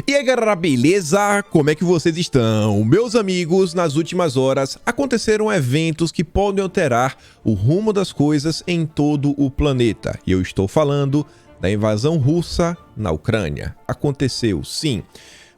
E aí galera, beleza? Como é que vocês estão? Meus amigos, nas últimas horas aconteceram eventos que podem alterar o rumo das coisas em todo o planeta. E eu estou falando da invasão russa na Ucrânia. Aconteceu, sim.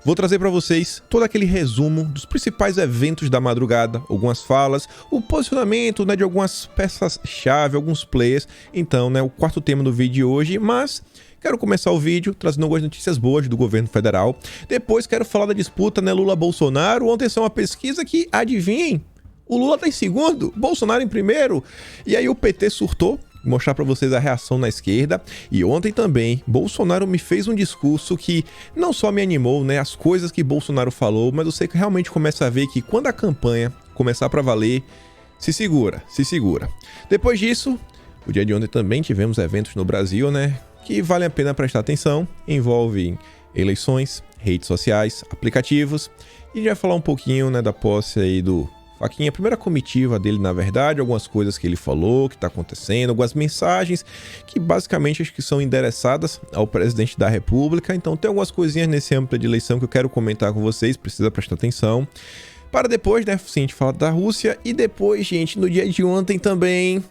Vou trazer para vocês todo aquele resumo dos principais eventos da madrugada, algumas falas, o posicionamento de algumas peças-chave, alguns players. Então, o quarto tema do vídeo de hoje, mas quero começar o vídeo trazendo algumas notícias boas do governo federal. Depois quero falar da disputa, Lula-Bolsonaro. Ontem saiu uma pesquisa que, adivinhem, o Lula tá em segundo, Bolsonaro em primeiro. E aí o PT surtou. Vou mostrar para vocês a reação na esquerda. E ontem também, Bolsonaro me fez um discurso que não só me animou, as coisas que Bolsonaro falou, mas eu sei que realmente começa a ver que quando a campanha começar para valer, se segura, se segura. Depois disso, o dia de ontem também tivemos eventos no Brasil, que vale a pena prestar atenção. Envolvem eleições, redes sociais, aplicativos. E a gente vai falar um pouquinho, da posse aí do Faquinha, a primeira comitiva dele, na verdade, algumas coisas que ele falou, que está acontecendo, algumas mensagens que basicamente acho que são endereçadas ao presidente da República. Então tem algumas coisinhas nesse âmbito de eleição que eu quero comentar com vocês, precisa prestar atenção. Para depois, sim, a gente falar da Rússia. E depois, gente, no dia de ontem também,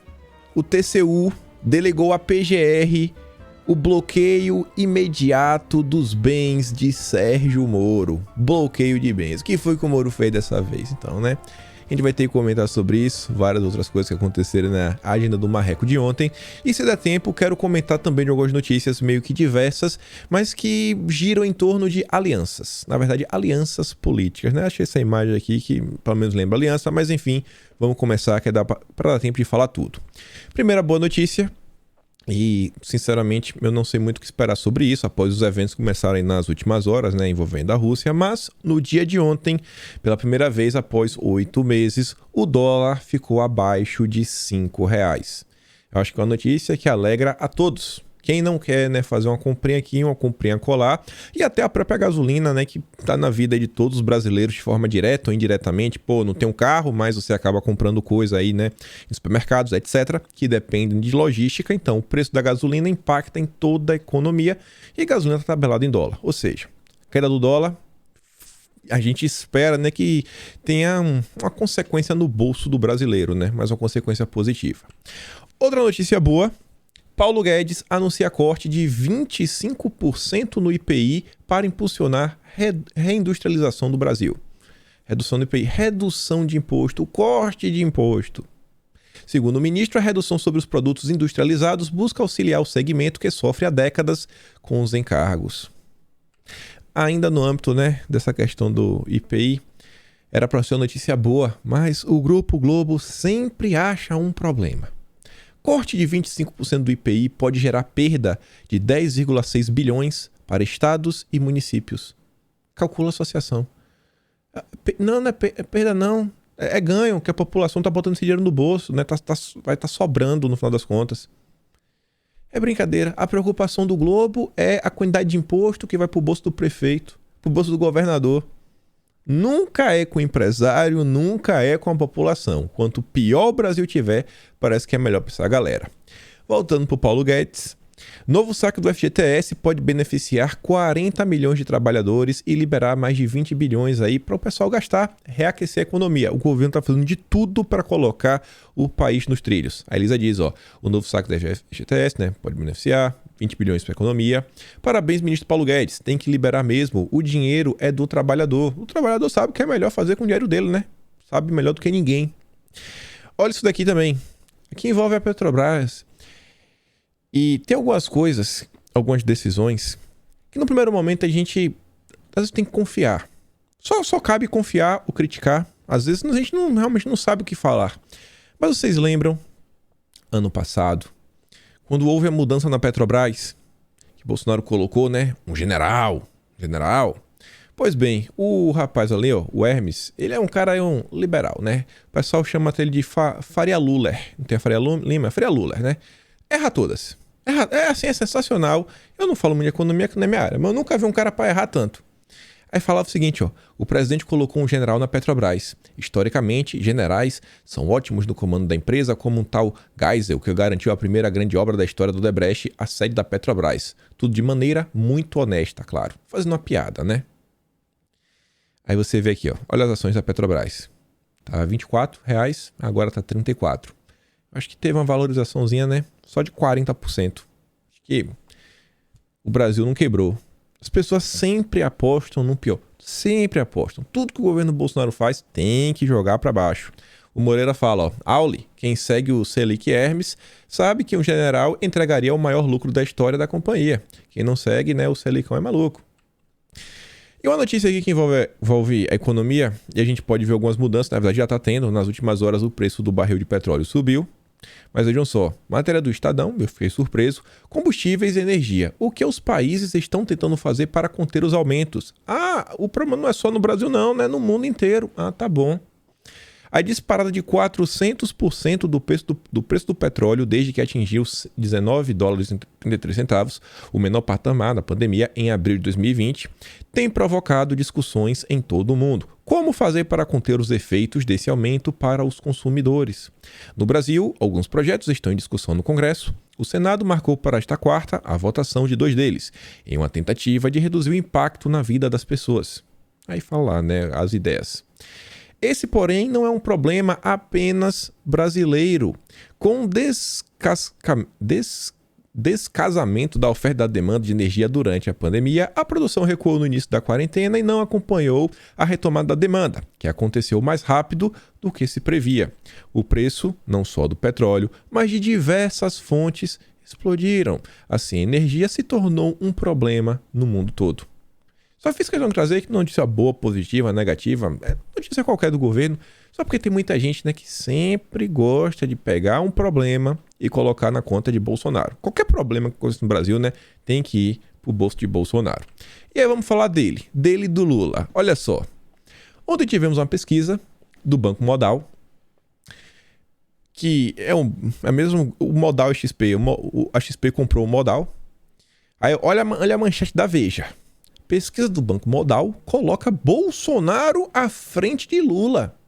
o TCU delegou à PGR o bloqueio imediato dos bens de Sérgio Moro. Bloqueio de bens. O que foi que o Moro fez dessa vez, então, A gente vai ter que comentar sobre isso, várias outras coisas que aconteceram na agenda do Marreco de ontem. E se der tempo, quero comentar também de algumas notícias meio que diversas, mas que giram em torno de alianças. Na verdade, alianças políticas, Achei essa imagem aqui que pelo menos lembra aliança, mas enfim, vamos começar, que dá para dar tempo de falar tudo. Primeira boa notícia. E, sinceramente, eu não sei muito o que esperar sobre isso após os eventos começarem nas últimas horas, envolvendo a Rússia. Mas, no dia de ontem, pela primeira vez após 8 meses, o dólar ficou abaixo de R$5. Eu acho que é uma notícia que alegra a todos. Quem não quer, fazer uma comprinha aqui, uma comprinha colar, e até a própria gasolina, que tá na vida de todos os brasileiros de forma direta ou indiretamente. Pô, não tem um carro, mas você acaba comprando coisa aí, em supermercados, etc., que dependem de logística. Então, o preço da gasolina impacta em toda a economia e a gasolina está tabelada em dólar. Ou seja, queda do dólar, a gente espera, que tenha uma consequência no bolso do brasileiro, mas uma consequência positiva. Outra notícia boa. Paulo Guedes anuncia corte de 25% no IPI para impulsionar reindustrialização do Brasil. Redução do IPI, redução de imposto, corte de imposto. Segundo o ministro, a redução sobre os produtos industrializados busca auxiliar o segmento que sofre há décadas com os encargos. Ainda no âmbito dessa questão do IPI, era para ser uma notícia boa, mas o Grupo Globo sempre acha um problema. Corte de 25% do IPI pode gerar perda de 10,6 bilhões para estados e municípios. Calcula a associação. Não é perda não. É ganho, que a população está botando esse dinheiro no bolso, vai estar sobrando no final das contas. É brincadeira. A preocupação do Globo é a quantidade de imposto que vai para o bolso do prefeito, para o bolso do governador. Nunca é com o empresário, nunca é com a população. Quanto pior o Brasil tiver, parece que é melhor para essa galera. Voltando para o Paulo Guedes. Novo saque do FGTS pode beneficiar 40 milhões de trabalhadores e liberar mais de 20 bilhões aí para o pessoal gastar, reaquecer a economia. O governo está fazendo de tudo para colocar o país nos trilhos. A Elisa diz, o novo saque do FGTS, pode beneficiar 20 bilhões para a economia. Parabéns, ministro Paulo Guedes. Tem que liberar mesmo. O dinheiro é do trabalhador. O trabalhador sabe o que é melhor fazer com o dinheiro dele, Sabe melhor do que ninguém. Olha isso daqui também. Aqui envolve a Petrobras. E tem algumas coisas, algumas decisões, que no primeiro momento a gente às vezes tem que confiar. Só cabe confiar ou criticar. Às vezes a gente realmente não sabe o que falar. Mas vocês lembram, ano passado, quando houve a mudança na Petrobras, que Bolsonaro colocou, um general. Pois bem, o rapaz ali, o Hermes, ele é um cara, um liberal, O pessoal chama ele de Faria Luller. Não tem a Faria Lima, é Faria Luller, Erra todas. É assim, é sensacional. Eu não falo muito de economia, que não é minha área, mas eu nunca vi um cara para errar tanto. Aí falava o seguinte, ó, o presidente colocou um general na Petrobras. Historicamente, generais são ótimos no comando da empresa, como um tal Geisel, que garantiu a primeira grande obra da história do Odebrecht, a sede da Petrobras. Tudo de maneira muito honesta, claro. Fazendo uma piada, né? Aí você vê aqui, ó, olha as ações da Petrobras. Tá R$24, agora tá 34. Acho que teve uma valorizaçãozinha, né? Só de 40%. Acho que o Brasil não quebrou. As pessoas sempre apostam no pior. Sempre apostam. Tudo que o governo Bolsonaro faz tem que jogar para baixo. O Moreira fala, ó, Auli, quem segue o Selic Hermes, sabe que um general entregaria o maior lucro da história da companhia. Quem não segue, né, o Selicão é maluco. E uma notícia aqui que envolve a economia, e a gente pode ver algumas mudanças, na verdade já está tendo. Nas últimas horas o preço do barril de petróleo subiu. Mas vejam só, matéria do Estadão, eu fiquei surpreso, combustíveis e energia. O que os países estão tentando fazer para conter os aumentos? Ah, o problema não é só no Brasil não, né? No mundo inteiro. Ah, tá bom. A disparada de 400% do preço do petróleo desde que atingiu $19,33, o menor patamar da pandemia em abril de 2020, tem provocado discussões em todo o mundo. Como fazer para conter os efeitos desse aumento para os consumidores? No Brasil, alguns projetos estão em discussão no Congresso. O Senado marcou para esta quarta a votação de 2 deles, em uma tentativa de reduzir o impacto na vida das pessoas. Aí falar, né, as ideias. Esse, porém, não é um problema apenas brasileiro. Com o descasamento da oferta e da demanda de energia durante a pandemia, a produção recuou no início da quarentena e não acompanhou a retomada da demanda, que aconteceu mais rápido do que se previa. O preço, não só do petróleo, mas de diversas fontes, explodiram. Assim, a energia se tornou um problema no mundo todo. Só fiz questão de trazer que notícia boa, positiva, negativa, notícia qualquer do governo, só porque tem muita gente, né, que sempre gosta de pegar um problema e colocar na conta de Bolsonaro. Qualquer problema que acontece no Brasil, né, tem que ir pro bolso de Bolsonaro. E aí vamos falar dele e do Lula. Olha só, ontem tivemos uma pesquisa do Banco Modal, que é mesmo o Modal XP, a XP comprou o Modal. Aí olha a manchete da Veja. Pesquisa do Banco Modal coloca Bolsonaro à frente de Lula.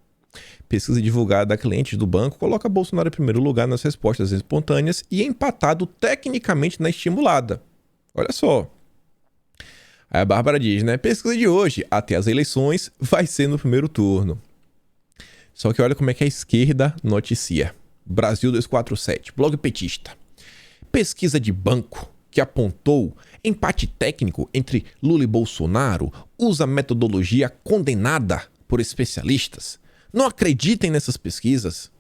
Pesquisa divulgada a clientes do banco coloca Bolsonaro em primeiro lugar nas respostas espontâneas e empatado tecnicamente na estimulada. Olha só. Aí a Bárbara diz, né? Pesquisa de hoje, até as eleições, vai ser no primeiro turno. Só que olha como é que a esquerda noticia. Brasil 247, blog petista. Pesquisa de banco que apontou empate técnico entre Lula e Bolsonaro usa metodologia condenada por especialistas. Não acreditem nessas pesquisas.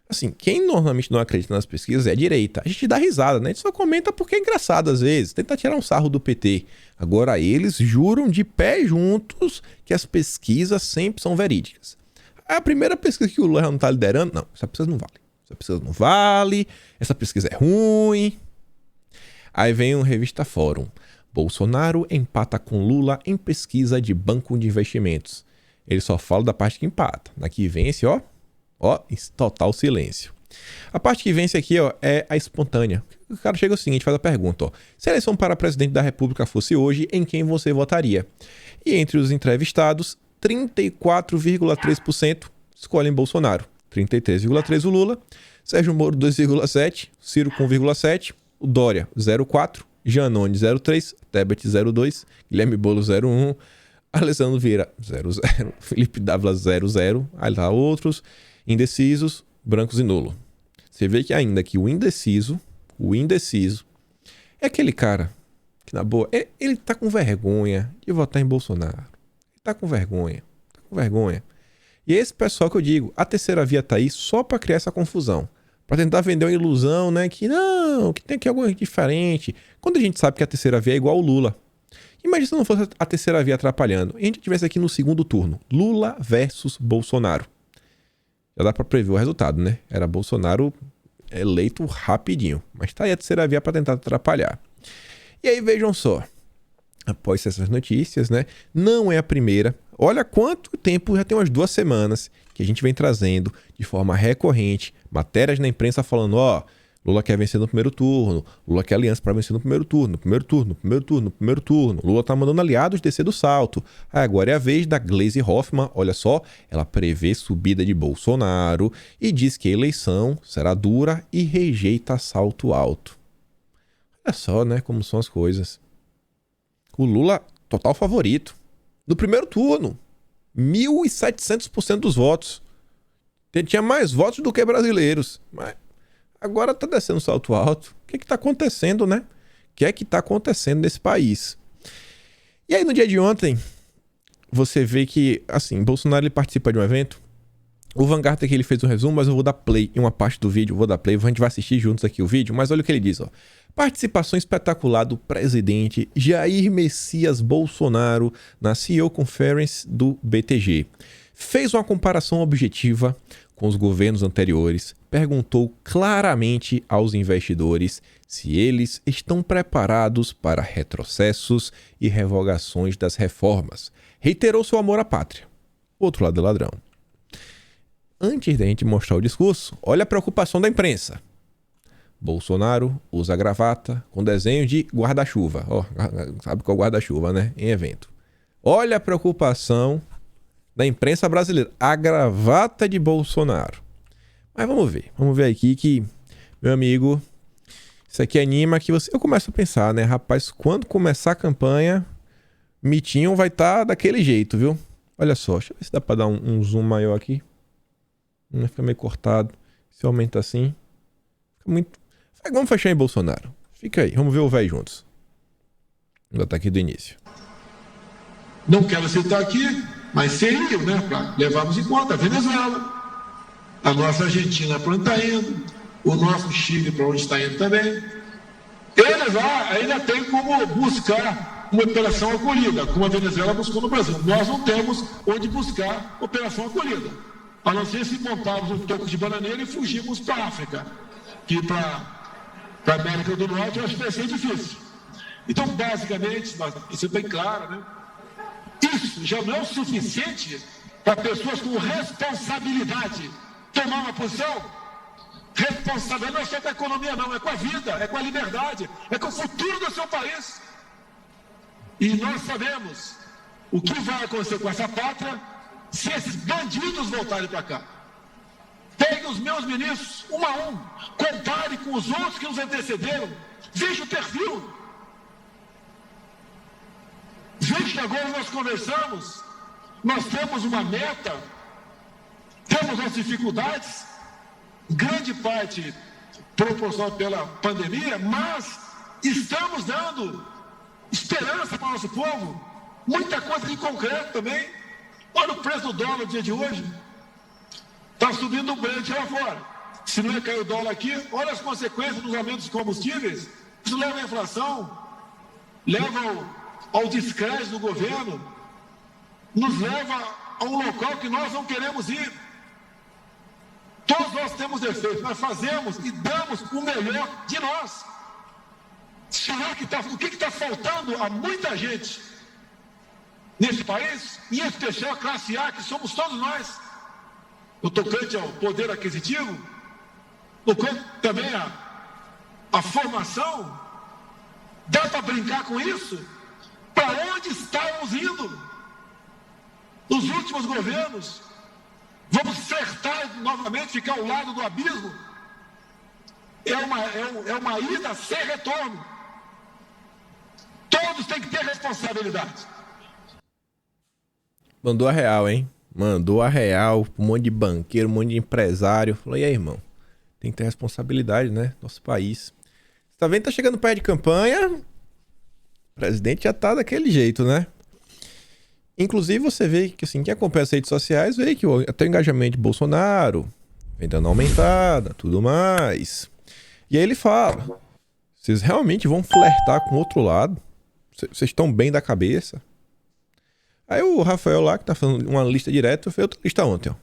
Assim, quem normalmente não acredita nas pesquisas é a direita. A gente dá risada, né? A gente só comenta porque é engraçado às vezes. Tenta tirar um sarro do PT. Agora eles juram de pé juntos que as pesquisas sempre são verídicas. A primeira pesquisa que o Lula não está liderando, não, essa pesquisa não vale. Essa pesquisa não vale, essa pesquisa é ruim. Aí vem uma revista Fórum. Bolsonaro empata com Lula em pesquisa de banco de investimentos. Ele só fala da parte que empata. Na que vence, ó, total silêncio. A parte que vence aqui, ó, é a espontânea. O cara chega o seguinte, faz a pergunta, ó. Se a eleição para presidente da República fosse hoje, em quem você votaria? E entre os entrevistados, 34,3% escolhem Bolsonaro. 33,3% o Lula. Sérgio Moro, 2,7%. Ciro com 1,7%. O Dória, 0,4%, Janones, 0,3%, Tebet, 0,2%, Guilherme Boulos, 0,1%, Alessandro Vieira, 0,0%, Felipe Dávila, 0,0%, aí lá outros, indecisos, brancos e nulo. Você vê que ainda que o indeciso é aquele cara que, na boa, ele tá com vergonha de votar em Bolsonaro. Ele tá com vergonha. E esse pessoal que eu digo, a terceira via tá aí só para criar essa confusão. Para tentar vender uma ilusão, né? Que não, que tem aqui algo diferente. Quando a gente sabe que a terceira via é igual ao Lula. Imagina se não fosse a terceira via atrapalhando. E a gente estivesse aqui no segundo turno. Lula versus Bolsonaro. Já dá para prever o resultado, né? Era Bolsonaro eleito rapidinho. Mas tá aí a terceira via para tentar atrapalhar. E aí vejam só. Após essas notícias, né? Não é a primeira. Olha quanto tempo, já tem umas 2 semanas que a gente vem trazendo de forma recorrente matérias na imprensa falando, ó, Lula quer vencer no primeiro turno. Lula quer aliança para vencer no primeiro turno. Primeiro turno. Lula tá mandando aliados descer do salto. Agora é a vez da Gleisi Hoffmann. Olha só, ela prevê subida de Bolsonaro e diz que a eleição será dura e rejeita salto alto. Olha só, né, como são as coisas. O Lula, total favorito. No primeiro turno, 1.700% dos votos. Tinha mais votos do que brasileiros. Mas agora tá descendo salto alto. O que tá acontecendo, né? O que tá acontecendo nesse país? E aí, no dia de ontem, você vê que, assim, Bolsonaro ele participa de um evento. O Vanguard aqui ele fez um resumo, mas eu vou dar play em uma parte do vídeo. Vou dar play, a gente vai assistir juntos aqui o vídeo. Mas olha o que ele diz, ó. Participação espetacular do presidente Jair Messias Bolsonaro na CEO Conference do BTG. Fez uma comparação objetiva com os governos anteriores, perguntou claramente aos investidores se eles estão preparados para retrocessos e revogações das reformas. Reiterou seu amor à pátria. O outro lado é ladrão. Antes da gente mostrar o discurso, olha a preocupação da imprensa. Bolsonaro usa gravata com desenho de guarda-chuva. Ó, sabe qual é o guarda-chuva, né? Em evento. Olha a preocupação da imprensa brasileira. A gravata de Bolsonaro. Mas vamos ver aqui que, meu amigo, isso aqui anima que você... Eu começo a pensar, né? Rapaz, quando começar a campanha, Mitinho vai estar daquele jeito, viu? Olha só, deixa eu ver se dá pra dar um zoom maior aqui. Não fica meio cortado. Se aumenta assim, fica muito... Vamos fechar em Bolsonaro. Fica aí, vamos ver o velho juntos. Vou botar aqui do início. Não quero citar aqui, mas seriam, né? Para levarmos em conta a Venezuela, a nossa Argentina para onde está indo, o nosso Chile para onde está indo também. Eles lá ainda tem como buscar uma operação acolhida, como a Venezuela buscou no Brasil. Nós não temos onde buscar operação acolhida, a não ser se montarmos um toco de bananeira e fugirmos para a África, que para a América do Norte eu acho que vai ser difícil. Então, basicamente, isso é bem claro, né? Isso já não é o suficiente para pessoas com responsabilidade tomar uma posição. Responsabilidade não é só com a economia, não, é com a vida, é com a liberdade, é com o futuro do seu país. E nós sabemos o que vai acontecer com essa pátria se esses bandidos voltarem para cá. Pegue os meus ministros, um a um, compare com os outros que nos antecederam, veja o perfil. Veja que agora nós conversamos, nós temos uma meta, temos as dificuldades, grande parte proporcional pela pandemia, mas estamos dando esperança para o nosso povo, muita coisa em concreto também. Olha o preço do dólar no dia de hoje. Está subindo o Brent lá fora. Se não é cair o dólar aqui, olha as consequências dos aumentos dos combustíveis. Isso leva à inflação, leva ao descrédito do governo, nos leva a um local que nós não queremos ir. Todos nós temos defeitos, nós fazemos e damos o melhor de nós. Será que o que está faltando a muita gente nesse país, em especial a classe A, que somos todos nós? No tocante ao poder aquisitivo, no tocante também a formação, dá para brincar com isso? Para onde estamos indo? Nos últimos governos, vamos flertar novamente, ficar ao lado do abismo? É uma ida sem retorno. Todos têm que ter responsabilidade. Mandou a real, hein? Mandou a real, um monte de banqueiro, um monte de empresário. Falou, e aí, irmão? Tem que ter responsabilidade, né? Nosso país. Você tá vendo? Tá chegando perto de campanha. O presidente já tá daquele jeito, né? Inclusive, você vê que, assim, quem acompanha as redes sociais vê que até o engajamento de Bolsonaro vem dando aumentada, tudo mais. E aí ele fala, vocês realmente vão flertar com o outro lado? Vocês estão bem da cabeça? Aí o Rafael lá, que tá falando uma lista direta, fez outra lista ontem, ó.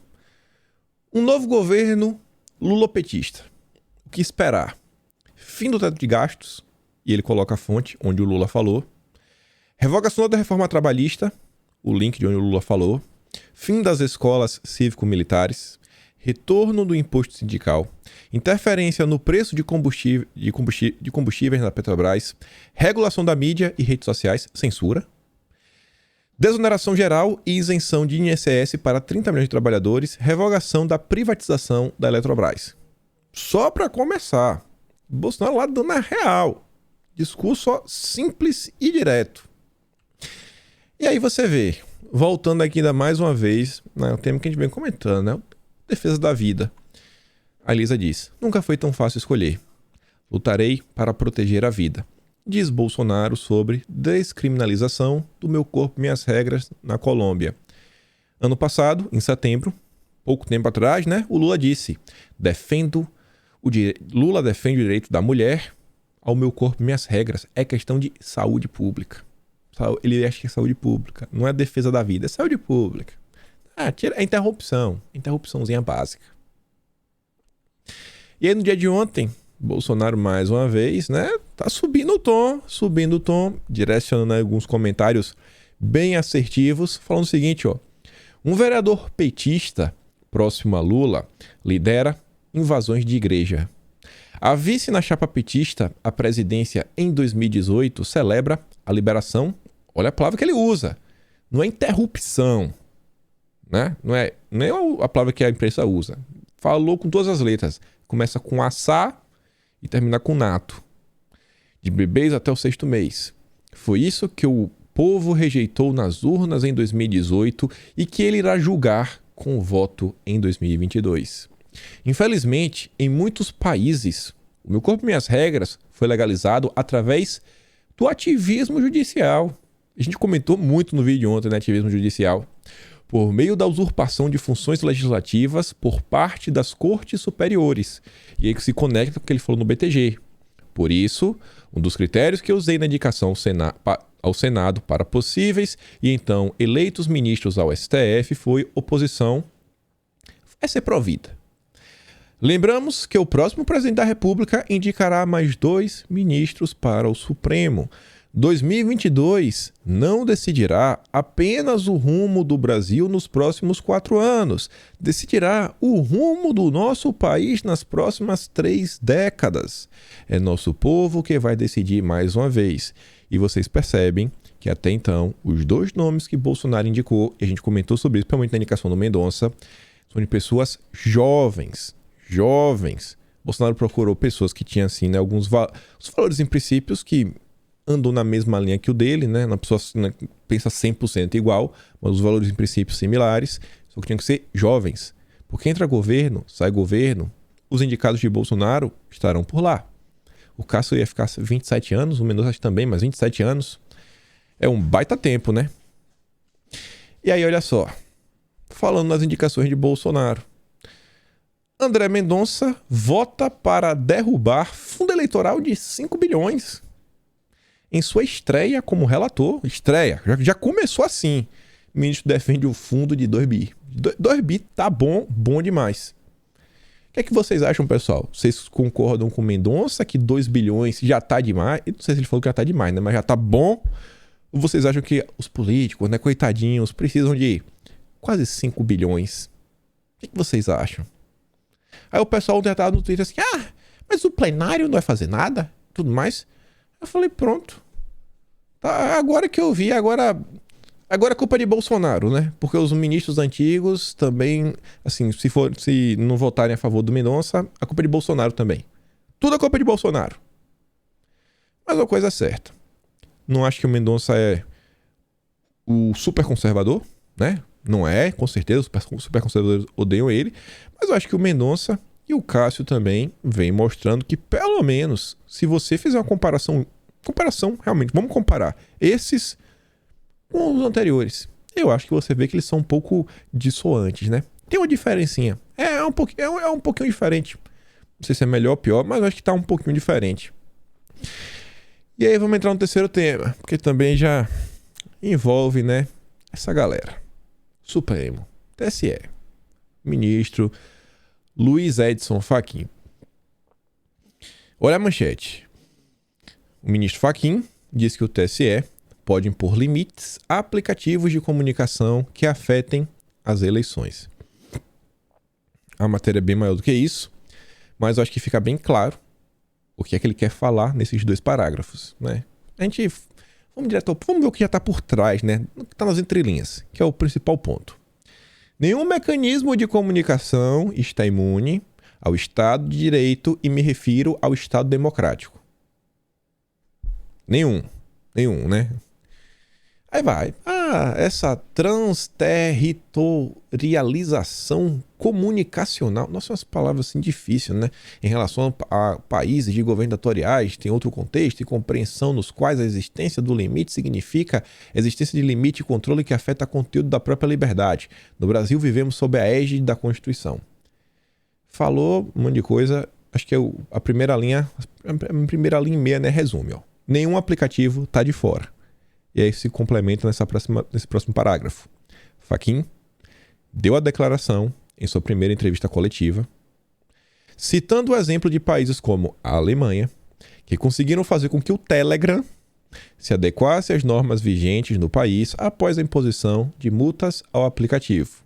Um novo governo lulopetista. O que esperar? Fim do teto de gastos, e ele coloca a fonte onde o Lula falou. Revogação da reforma trabalhista, o link de onde o Lula falou. Fim das escolas cívico-militares. retorno do imposto sindical, interferência no preço de combustíveis na Petrobras, regulação da mídia e redes sociais, censura, desoneração geral e isenção de INSS para 30 milhões de trabalhadores, revogação da privatização da Eletrobras. Só para começar, Bolsonaro lá dando a real. Discurso simples e direto. E aí você vê, voltando aqui ainda mais uma vez, né, o tema que a gente vem comentando, né? Defesa da vida. A Elisa diz: nunca foi tão fácil escolher. Lutarei para proteger a vida. Diz Bolsonaro sobre descriminalização do meu corpo, minhas regras na Colômbia. Ano passado, em setembro, pouco tempo atrás, né? O Lula disse: Lula defende o direito da mulher ao meu corpo, minhas regras. É questão de saúde pública. Ele acha que é saúde pública. Não é defesa da vida, é saúde pública. É interrupçãozinha básica. E aí no dia de ontem, Bolsonaro mais uma vez, né, tá subindo o tom, direcionando alguns comentários bem assertivos, falando o seguinte, ó: um vereador petista próximo a Lula lidera invasões de igreja. A vice na chapa petista à presidência em 2018 celebra a liberação, olha a palavra que ele usa, não é interrupção, né? Não é a palavra que a imprensa usa. Falou com todas as letras. Começa com assá e termina com nato. De bebês até o 6º mês. Foi isso que o povo rejeitou nas urnas em 2018 e que ele irá julgar com o voto em 2022. Infelizmente, em muitos países, o meu corpo, minhas regras foi legalizado através do ativismo judicial. A gente comentou muito no vídeo de ontem, né? Ativismo judicial. Por meio da usurpação de funções legislativas por parte das cortes superiores. E aí que se conecta com o que ele falou no BTG. Por isso, um dos critérios que eu usei na indicação ao Senado para possíveis e então eleitos ministros ao STF foi oposição é ser provida. Lembramos que o próximo presidente da República indicará mais 2 ministros para o Supremo. 2022 não decidirá apenas o rumo do Brasil nos próximos 4 anos. Decidirá o rumo do nosso país nas próximas 3 décadas. É nosso povo que vai decidir mais uma vez. E vocês percebem que até então, os 2 nomes que Bolsonaro indicou, e a gente comentou sobre isso, principalmente na indicação do Mendonça, são de pessoas jovens. Bolsonaro procurou pessoas que tinham assim, né, alguns os valores e princípios que andam na mesma linha que o dele, né? Uma pessoa pensa 100% igual, mas os valores e princípios similares, só que tinham que ser jovens. Porque entra governo, sai governo, os indicados de Bolsonaro estarão por lá. O Cássio ia ficar 27 anos, o Mendonça também, mas 27 anos é um baita tempo, né? E aí, olha só, falando nas indicações de Bolsonaro, André Mendonça vota para derrubar fundo eleitoral de 5 bilhões. Em sua estreia como relator, já começou assim. O ministro defende o fundo de 2 bi. 2 bi tá bom demais. O que é que vocês acham, pessoal? Vocês concordam com o Mendonça que 2 bilhões já tá demais? Eu não sei se ele falou que já tá demais, né? Mas já tá bom. Ou vocês acham que os políticos, né, coitadinhos, precisam de quase 5 bilhões? O que vocês acham? Aí o pessoal já tava no Twitter assim, mas o plenário não vai fazer nada? Tudo mais. Eu falei, pronto. Tá, agora que eu vi, agora é culpa de Bolsonaro, né? Porque os ministros antigos também, assim, se não votarem a favor do Mendonça, a culpa é de Bolsonaro também. Tudo é culpa de Bolsonaro. Mas uma coisa é certa. Não acho que o Mendonça é o super conservador, né? Não é, com certeza, os super conservadores odeiam ele. Mas eu acho que o Mendonça e o Cássio também vem mostrando que, pelo menos, se você fizer uma comparação realmente, vamos comparar esses com os anteriores. Eu acho que você vê que eles são um pouco dissoantes, né? Tem uma diferencinha. É um pouquinho diferente. Não sei se é melhor ou pior, mas eu acho que tá um pouquinho diferente. E aí vamos entrar no terceiro tema, porque também já envolve, né, essa galera. Supremo, TSE, ministro Luiz Edson Fachin. Olha a manchete. O ministro Fachin diz que o TSE pode impor limites a aplicativos de comunicação que afetem as eleições. A matéria é bem maior do que isso, mas eu acho que fica bem claro o que é que ele quer falar nesses 2 parágrafos, né? A gente... Vamos ver o que já está por trás, né? O que está nas entrelinhas, que é o principal ponto. Nenhum mecanismo de comunicação está imune ao Estado de Direito e me refiro ao Estado democrático. Nenhum, né? Aí vai. Essa transterritorialização comunicacional. Nossa, umas palavras assim difíceis, né? Em relação a países de governatoriais, tem outro contexto e compreensão nos quais a existência do limite significa existência de limite e controle que afeta o conteúdo da própria liberdade. No Brasil, vivemos sob a égide da Constituição. Falou um monte de coisa. Acho que a primeira linha e meia, né? Resume, ó. Nenhum aplicativo tá de fora. E aí se complementa nesse próximo parágrafo. Fachin deu a declaração em sua primeira entrevista coletiva, citando o exemplo de países como a Alemanha, que conseguiram fazer com que o Telegram se adequasse às normas vigentes no país após a imposição de multas ao aplicativo.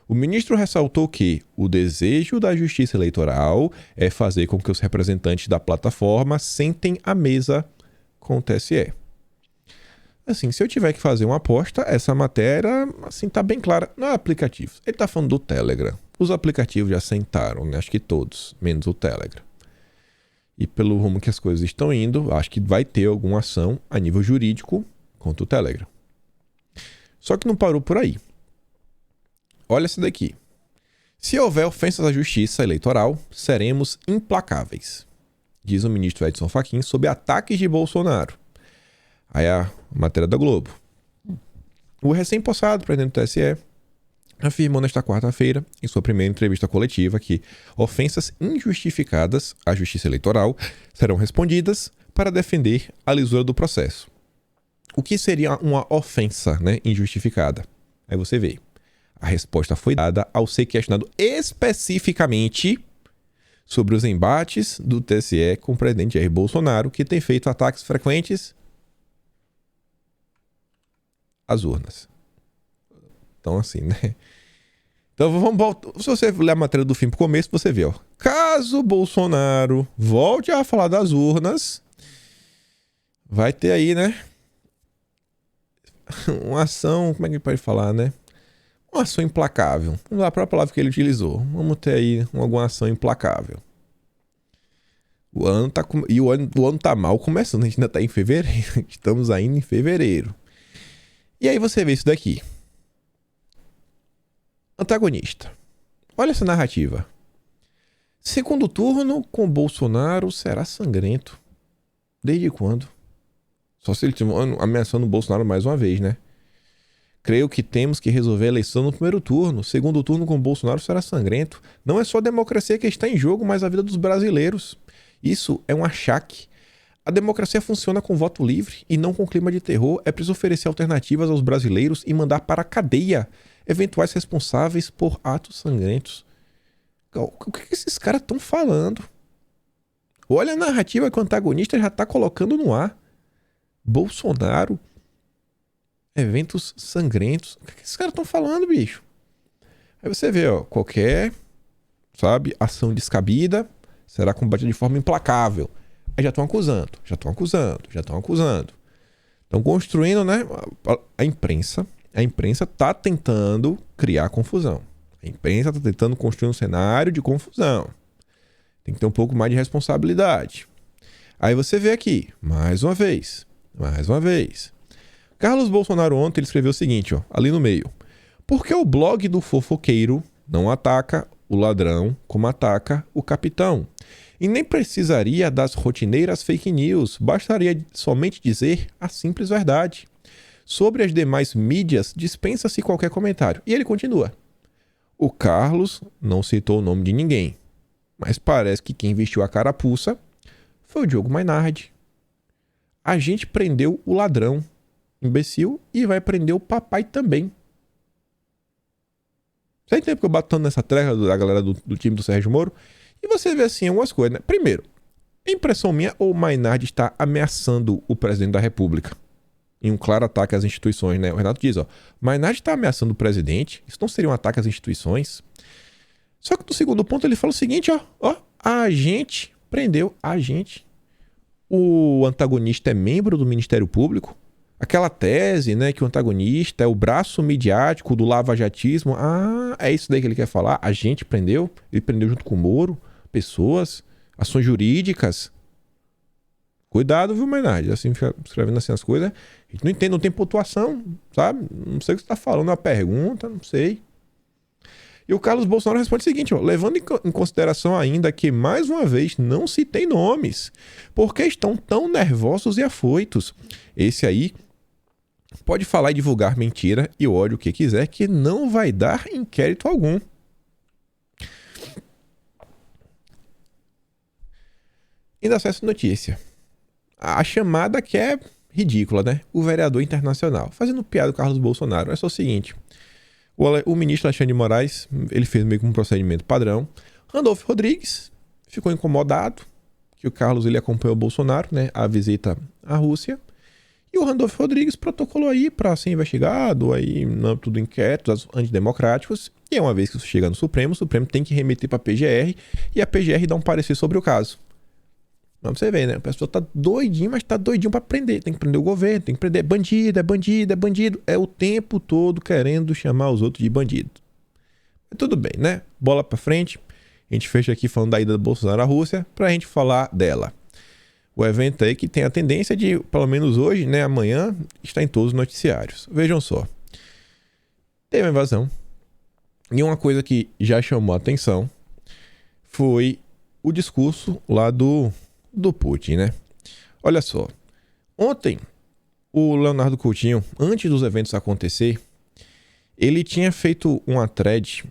O ministro ressaltou que o desejo da Justiça Eleitoral é fazer com que os representantes da plataforma sentem à mesa com o TSE. Assim, se eu tiver que fazer uma aposta, essa matéria, assim, tá bem clara. Não é aplicativos. Ele tá falando do Telegram. Os aplicativos já sentaram, né? Acho que todos, menos o Telegram. E pelo rumo que as coisas estão indo, acho que vai ter alguma ação a nível jurídico contra o Telegram. Só que não parou por aí. Olha essa daqui. Se houver ofensas à justiça eleitoral, seremos implacáveis, diz o ministro Edson Fachin sob ataques de Bolsonaro. Aí a matéria da Globo. O recém-possado presidente do TSE afirmou nesta quarta-feira, em sua primeira entrevista coletiva, que ofensas injustificadas à justiça eleitoral serão respondidas para defender a lisura do processo. O que seria uma ofensa, né, injustificada? Aí você vê. A resposta foi dada ao ser questionado especificamente sobre os embates do TSE com o presidente Jair Bolsonaro, que tem feito ataques frequentes às urnas. Então, assim, né? Então, vamos voltar. Se você ler a matéria do fim pro começo, você vê, ó. Caso Bolsonaro volte a falar das urnas, vai ter aí, né? Uma ação, como é que ele pode falar, né? Uma ação implacável. Vamos lá, a própria palavra que ele utilizou. Vamos ter aí alguma ação implacável. O ano tá mal começando. A gente ainda tá em fevereiro. Estamos ainda em fevereiro. E aí você vê isso daqui. Antagonista. Olha essa narrativa. Segundo turno com Bolsonaro será sangrento. Desde quando? Só se ele estiver ameaçando o Bolsonaro mais uma vez, né? Creio que temos que resolver a eleição no primeiro turno. Segundo turno com Bolsonaro será sangrento. Não é só a democracia que está em jogo, mas a vida dos brasileiros. Isso é um achaque. A democracia funciona com voto livre e não com clima de terror. É preciso oferecer alternativas aos brasileiros e mandar para a cadeia eventuais responsáveis por atos sangrentos. O que esses caras estão falando? Olha a narrativa que o antagonista já está colocando no ar. Bolsonaro, eventos sangrentos. O que esses caras estão falando, bicho? Aí você vê, ó, qualquer, sabe, ação descabida será combatida de forma implacável. Aí já estão acusando. Estão construindo, né? A imprensa está tentando criar confusão. A imprensa está tentando construir um cenário de confusão. Tem que ter um pouco mais de responsabilidade. Aí você vê aqui, mais uma vez. Carlos Bolsonaro ontem ele escreveu o seguinte, ó, ali no meio. Por que o blog do fofoqueiro não ataca o ladrão como ataca o capitão? E nem precisaria das rotineiras fake news, bastaria somente dizer a simples verdade. Sobre as demais mídias, dispensa-se qualquer comentário. E ele continua. O Carlos não citou o nome de ninguém, mas parece que quem vestiu a carapuça foi o Diogo Mainardi. A gente prendeu o ladrão, imbecil, e vai prender o papai também. Tem tempo que eu bato tanto nessa terra da galera do time do Sérgio Moro, e você vê assim algumas coisas, né? Primeiro, impressão minha, ou o Mainardi está ameaçando o presidente da República? Em um claro ataque às instituições, né? O Renato diz, ó, Mainardi está ameaçando o presidente, isso não seria um ataque às instituições? Só que no segundo ponto ele fala o seguinte, ó, a gente prendeu a gente. O antagonista é membro do Ministério Público. Aquela tese, né, que o antagonista é o braço midiático do lavajatismo. Ah, é isso daí que ele quer falar? A gente prendeu? Ele prendeu junto com o Moro? Pessoas? Ações jurídicas? Cuidado, viu, Maynard? Assim, fica escrevendo assim as coisas. A gente não entende, não tem pontuação, sabe? Não sei o que você está falando, uma pergunta, não sei. E o Carlos Bolsonaro responde o seguinte, ó, levando em consideração ainda que, mais uma vez, não se tem nomes, porque estão tão nervosos e afoitos. Esse aí pode falar e divulgar mentira e ódio o que quiser, que não vai dar inquérito algum. Ainda acesso notícia. A chamada que é ridícula, né? O vereador internacional. Fazendo piada com o Carlos Bolsonaro. É só o seguinte. O ministro Alexandre de Moraes, ele fez meio que um procedimento padrão. Randolfo Rodrigues ficou incomodado que o Carlos ele acompanhou o Bolsonaro, né? A visita à Rússia. E o Randolfo Rodrigues protocolou aí para ser investigado aí no âmbito do inquérito antidemocráticos. E uma vez que isso chega no Supremo, o Supremo tem que remeter para a PGR e a PGR dá um parecer sobre o caso. Mas você vê, né? A pessoa tá doidinho, mas tá doidinho pra prender. Tem que prender o governo, tem que prender. É bandido, é bandido, é bandido. É o tempo todo querendo chamar os outros de bandido. Mas tudo bem, né? Bola pra frente. A gente fecha aqui falando da ida do Bolsonaro à Rússia pra gente falar dela. O evento aí que tem a tendência de, pelo menos hoje, né? Amanhã, estar em todos os noticiários. Vejam só. Teve uma invasão. E uma coisa que já chamou a atenção foi o discurso lá do Putin, né? Olha só. Ontem, o Leonardo Coutinho, antes dos eventos acontecer, ele tinha feito uma thread,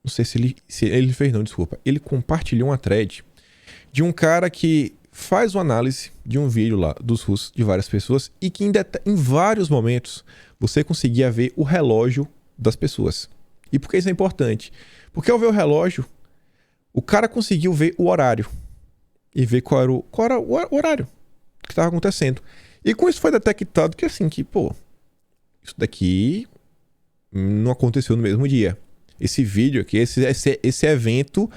não sei se ele fez não, desculpa. Ele compartilhou uma thread de um cara que faz uma análise de um vídeo lá dos russos, de várias pessoas, e que em vários momentos você conseguia ver o relógio das pessoas. E por que isso é importante? Porque ao ver o relógio, o cara conseguiu ver o horário. E ver qual era o horário que estava acontecendo. E com isso foi detectado que assim, isso daqui não aconteceu no mesmo dia. Esse vídeo aqui, esse evento,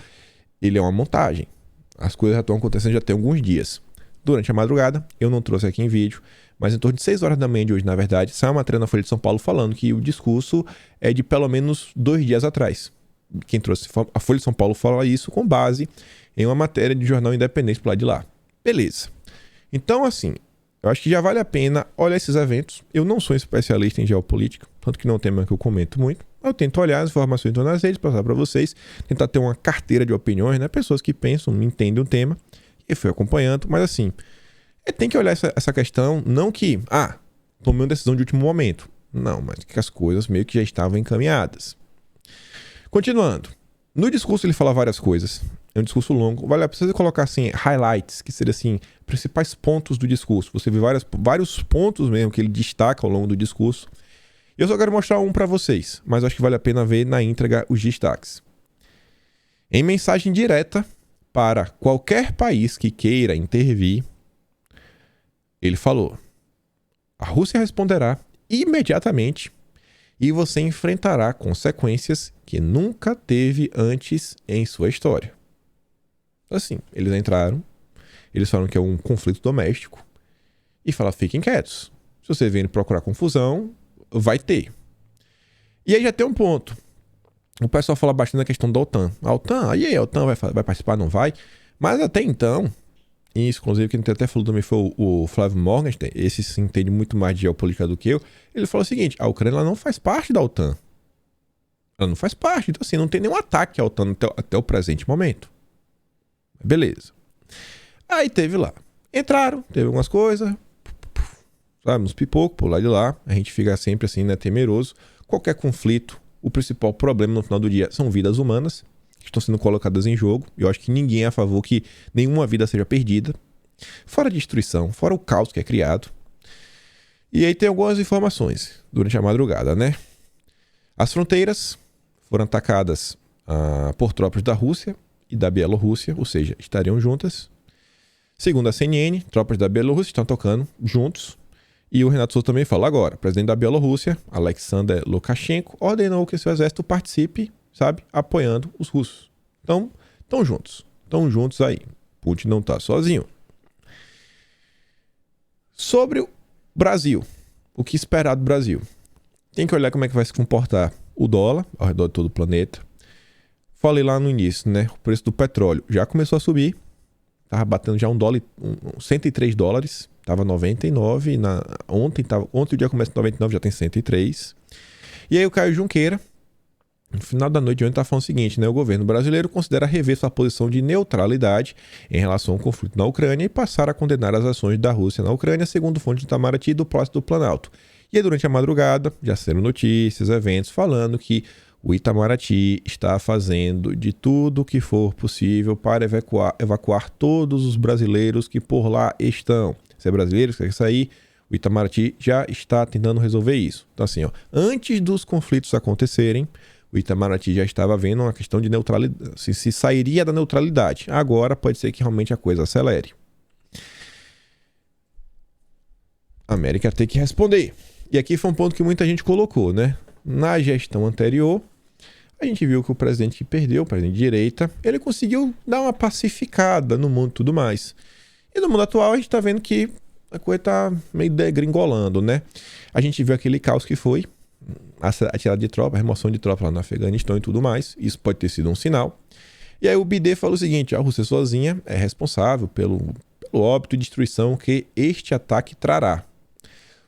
ele é uma montagem. As coisas já estão acontecendo já tem alguns dias. Durante a madrugada, eu não trouxe aqui em vídeo, mas em torno de 6 horas da manhã de hoje, na verdade, saiu uma matéria na Folha de São Paulo falando que o discurso é de pelo menos 2 dias atrás. Quem trouxe a Folha de São Paulo fala isso com base em uma matéria de jornal independente pro lado de lá. Beleza. Então, assim, eu acho que já vale a pena olhar esses eventos. Eu não sou especialista em geopolítica, tanto que não é um tema que eu comento muito. Eu tento olhar as informações que estão nas redes, passar para vocês, tentar ter uma carteira de opiniões, né? Pessoas que pensam, entendem o tema, e fui acompanhando. Mas, assim, tem que olhar essa questão, não que, tomei uma decisão de último momento. Não, mas que as coisas meio que já estavam encaminhadas. Continuando. No discurso ele fala várias coisas. É um discurso longo. Vale a pena você colocar assim, highlights, que seriam assim, principais pontos do discurso. Você vê vários pontos mesmo que ele destaca ao longo do discurso. Eu só quero mostrar um para vocês, mas acho que vale a pena ver na íntegra os destaques. Em mensagem direta para qualquer país que queira intervir, ele falou: a Rússia responderá imediatamente e você enfrentará consequências que nunca teve antes em sua história. Assim, eles entraram, eles falaram que é um conflito doméstico e falaram: fiquem quietos. Se você vier procurar confusão, vai ter. E aí já tem um ponto. O pessoal fala bastante da questão da OTAN. A OTAN, a OTAN vai participar? Não vai? Mas até então, isso, inclusive, quem até falou também foi o Flávio Morgenstern, esse se entende muito mais de geopolítica do que eu. Ele falou o seguinte: a Ucrânia não faz parte da OTAN. Ela não faz parte. Então, assim, não tem nenhum ataque à OTAN até o presente momento. Beleza. Aí teve lá. Entraram, teve algumas coisas, sabe, uns pipocos por lá de lá. A gente fica sempre assim, né, temeroso. Qualquer conflito, o principal problema no final do dia são vidas humanas que estão sendo colocadas em jogo. Eu acho que ninguém é a favor que nenhuma vida seja perdida. Fora a destruição, fora o caos que é criado. E aí tem algumas informações durante a madrugada, né? As fronteiras foram atacadas por tropas da Rússia e da Bielorrússia, ou seja, estariam juntas. Segundo a CNN, tropas da Bielorrússia estão tocando juntos. E o Renato Souza também fala agora: o presidente da Bielorrússia, Alexander Lukashenko, ordenou que seu exército participe, sabe, apoiando os russos. Então, estão juntos. Estão juntos aí. Putin não está sozinho. Sobre o Brasil. O que esperar do Brasil? Tem que olhar como é que vai se comportar o dólar ao redor de todo o planeta. Falei lá no início, né? O preço do petróleo já começou a subir. Tava batendo já $103. Tava 99. Ontem o dia começa em 99, já tem 103. E aí o Caio Junqueira, no final da noite de ontem, tá falando o seguinte, né? O governo brasileiro considera rever sua posição de neutralidade em relação ao conflito na Ucrânia e passar a condenar as ações da Rússia na Ucrânia, segundo fontes do Itamaraty e do Palácio do Planalto. E aí, durante a madrugada, já saíram notícias, eventos, falando que o Itamaraty está fazendo de tudo o que for possível para evacuar todos os brasileiros que por lá estão. Se é brasileiro que quer sair, o Itamaraty já está tentando resolver isso. Então assim, antes dos conflitos acontecerem, o Itamaraty já estava vendo uma questão de neutralidade, se sairia da neutralidade. Agora pode ser que realmente a coisa acelere. A América tem que responder. E aqui foi um ponto que muita gente colocou, né? Na gestão anterior, a gente viu que o presidente que perdeu, o presidente de direita, ele conseguiu dar uma pacificada no mundo e tudo mais. E no mundo atual a gente está vendo que a coisa está meio degringolando, né? A gente viu aquele caos que foi a tirada de tropa, a remoção de tropa lá no Afeganistão e tudo mais. Isso pode ter sido um sinal. E aí o Biden falou o seguinte, a Rússia sozinha é responsável pelo óbito e destruição que este ataque trará.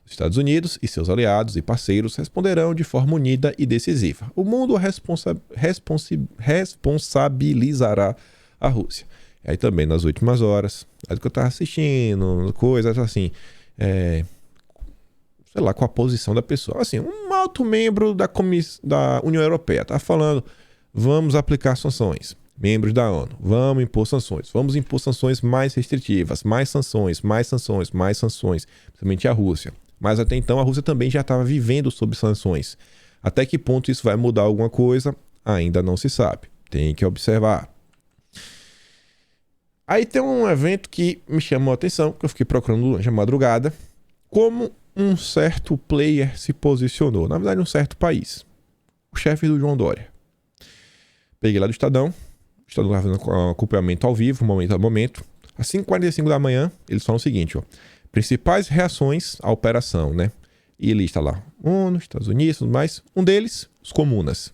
Os Estados Unidos e seus aliados e parceiros responderão de forma unida e decisiva. O mundo responsabilizará a Rússia. E aí também nas últimas horas, aí que eu estava assistindo, coisas assim, sei lá, com a posição da pessoa. Assim, um alto membro da União Europeia está falando, vamos aplicar sanções. Membros da ONU, vamos impor sanções. Vamos impor sanções mais restritivas, mais sanções, principalmente a Rússia. Mas até então a Rússia também já estava vivendo sob sanções. Até que ponto isso vai mudar alguma coisa, ainda não se sabe. Tem que observar. Aí tem um evento que me chamou a atenção, que eu fiquei procurando durante a madrugada, como um certo player se posicionou. Na verdade, um certo país. O chefe do João Dória. Peguei lá do Estadão. O Estadão estava fazendo um acompanhamento ao vivo, momento a momento. Às 5h45 da manhã, eles falam o seguinte, principais reações à operação, né? E lista lá, ONU, Estados Unidos, tudo mais. Um deles, os comunas.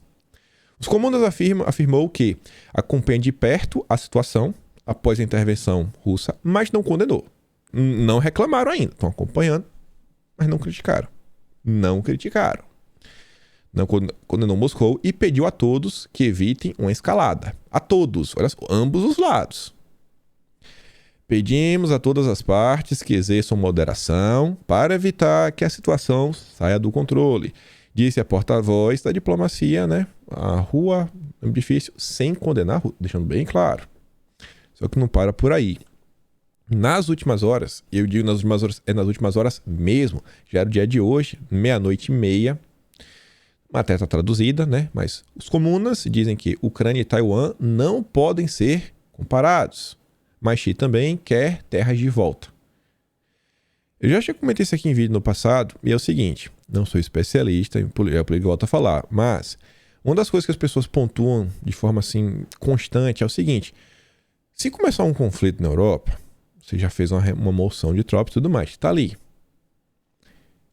Os comunas afirmou que acompanha de perto a situação após a intervenção russa, mas não condenou. Não reclamaram ainda, estão acompanhando, mas não criticaram. Não condenou Moscou e pediu a todos que evitem uma escalada. A todos, olha só, ambos os lados. Pedimos a todas as partes que exerçam moderação para evitar que a situação saia do controle, disse a porta-voz da diplomacia, né? A rua é difícil, sem condenar a Rússia, deixando bem claro. Só que não para por aí. Nas últimas horas, eu digo nas últimas horas, é nas últimas horas mesmo, já era o dia de hoje, 00:30, a matéria está traduzida, né? Mas os comunas dizem que Ucrânia e Taiwan não podem ser comparados. Mas Xi também quer terras de volta. Eu já comentei isso aqui em vídeo no passado, e é o seguinte, não sou especialista em política, volto a falar, mas uma das coisas que as pessoas pontuam de forma assim constante é o seguinte, se começar um conflito na Europa, você já fez uma moção de tropas e tudo mais, está ali.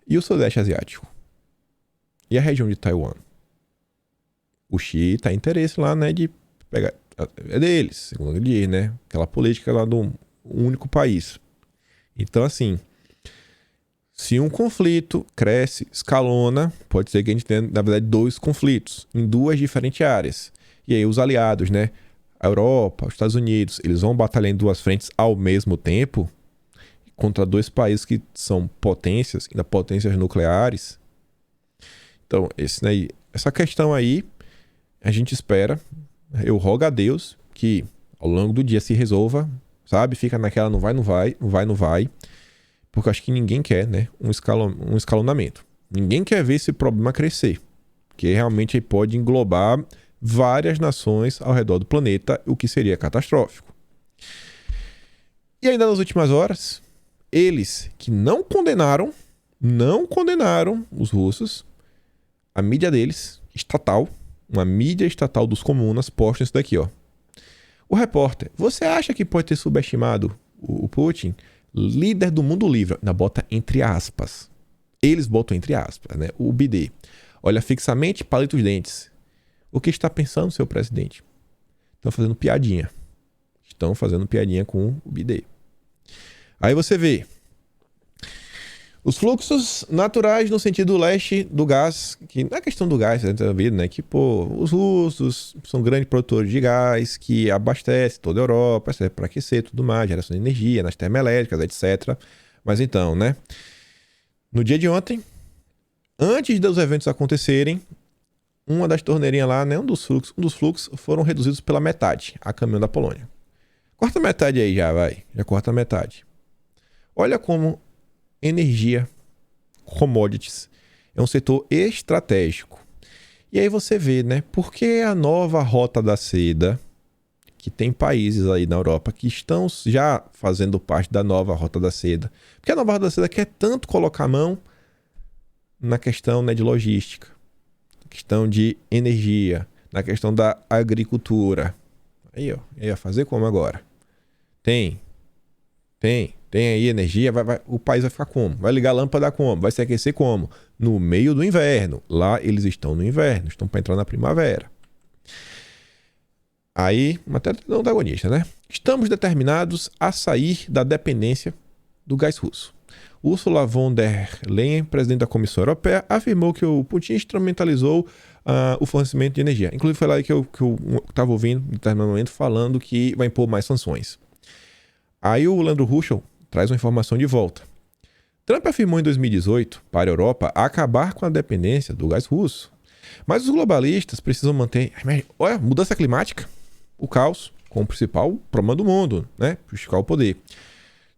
E o Sudeste Asiático? E a região de Taiwan? O Xi está em interesse lá, né, de pegar... É deles, segundo ele diz, né? Aquela política lá do único país. Então, assim, se um conflito cresce, escalona, pode ser que a gente tenha, na verdade, 2 conflitos em 2 diferentes áreas. E aí os aliados, né? A Europa, os Estados Unidos, eles vão batalhar em 2 frentes ao mesmo tempo contra 2 países que são potências, ainda potências nucleares. Então, essa questão aí, a gente espera... Eu rogo a Deus que ao longo do dia se resolva, sabe? Fica naquela não vai. Porque eu acho que ninguém quer, né? Um escalonamento. Ninguém quer ver esse problema crescer. Porque realmente pode englobar várias nações ao redor do planeta, o que seria catastrófico. E ainda nas últimas horas, eles que não condenaram os russos, a mídia deles, estatal, uma mídia estatal dos comunas, posta isso daqui, O repórter: você acha que pode ter subestimado o Putin? Líder do mundo livre. Ainda bota entre aspas. Eles botam entre aspas, né? O BD. Olha fixamente, palita os dentes. O que está pensando, seu presidente? Estão fazendo piadinha. Estão fazendo piadinha com o BD. Aí você vê os fluxos naturais no sentido leste do gás, que não é questão do gás, você tá vendo, né? Que, pô, os russos são grandes produtores de gás, que abastecem toda a Europa, serve para aquecer tudo mais, geração de energia, nas termoelétricas, etc. Mas então, né? No dia de ontem, antes dos eventos acontecerem, uma das torneirinhas lá, né? Um dos fluxos foram reduzidos pela metade, a caminho da Polônia. Corta a metade aí já, vai. Já corta a metade. Olha como energia, commodities, é um setor estratégico. E aí você vê, né? Por que a nova Rota da Seda, que tem países aí na Europa que estão já fazendo parte da nova Rota da Seda. Porque a nova Rota da Seda quer tanto colocar a mão na questão, né, de logística, na questão de energia, na questão da agricultura. Aí, ó, ia fazer como agora? Tem aí energia, o país vai ficar como? Vai ligar a lâmpada como? Vai se aquecer como? No meio do inverno. Lá eles estão no inverno, estão para entrar na primavera. Aí, matéria do antagonista, né? Estamos determinados a sair da dependência do gás russo. Ursula von der Leyen, presidente da Comissão Europeia, afirmou que o Putin instrumentalizou o fornecimento de energia. Inclusive foi lá que eu estava ouvindo, em determinado momento, falando que vai impor mais sanções. Aí o Leandro Ruschel traz uma informação de volta. Trump afirmou em 2018 para a Europa acabar com a dependência do gás russo. Mas os globalistas precisam manter... Olha, mudança climática, o caos, como principal problema do mundo, né? Justificar o poder.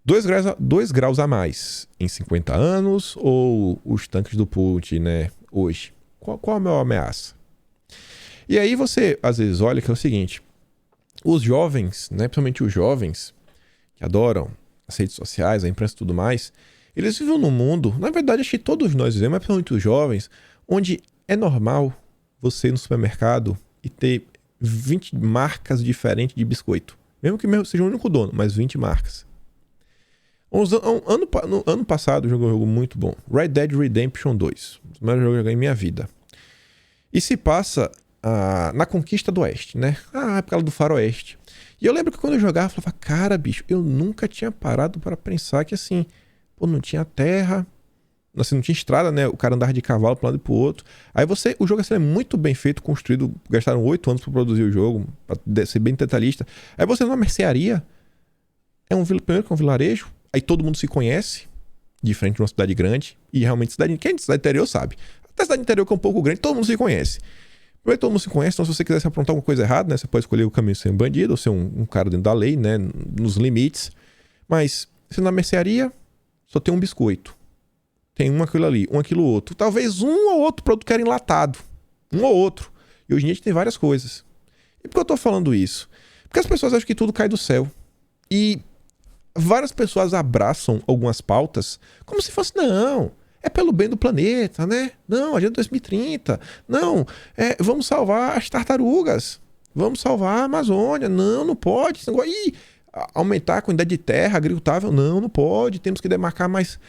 2 graus a mais em 50 anos ou os tanques do Putin, né? Hoje. Qual a maior ameaça? E aí você, às vezes, olha que é o seguinte. Os jovens, né? Principalmente os jovens que adoram as redes sociais, a imprensa e tudo mais, eles vivem num mundo, na verdade acho que todos nós vivemos, mas principalmente os jovens, onde é normal você ir no supermercado e ter 20 marcas diferentes de biscoito. Mesmo que seja o único dono, mas 20 marcas. No ano passado eu joguei um jogo muito bom, Red Dead Redemption 2, o melhor jogo que eu joguei em minha vida. E se passa na conquista do Oeste, né? A época do Faroeste. E eu lembro que quando eu jogava, eu falava, cara, bicho, eu nunca tinha parado para pensar que assim, pô, não tinha terra, assim, não tinha estrada, né? O cara andava de cavalo para um lado e pro outro. Aí o jogo assim, é muito bem feito, construído, gastaram 8 anos para produzir o jogo, para ser bem detalhista. Aí você numa mercearia, primeiro que é um vilarejo, aí todo mundo se conhece, de frente a uma cidade grande, e realmente quem é de cidade interior sabe. Até cidade interior que é um pouco grande, todo mundo se conhece. Primeiro todo mundo se conhece, então se você quiser se aprontar alguma coisa errada, né, você pode escolher o caminho de ser um bandido ou ser um cara dentro da lei, né, nos limites. Mas se na mercearia só tem um biscoito, tem um aquilo ali, um aquilo outro, talvez um ou outro produto que era enlatado, um ou outro. E hoje em dia a gente tem várias coisas. E por que eu tô falando isso? Porque as pessoas acham que tudo cai do céu. E várias pessoas abraçam algumas pautas como se fosse, não, é pelo bem do planeta, né? Não, Agenda 2030. Não, vamos salvar as tartarugas. Vamos salvar a Amazônia. Não pode. Aumentar a quantidade de terra agricultável. Não pode. Temos que demarcar mais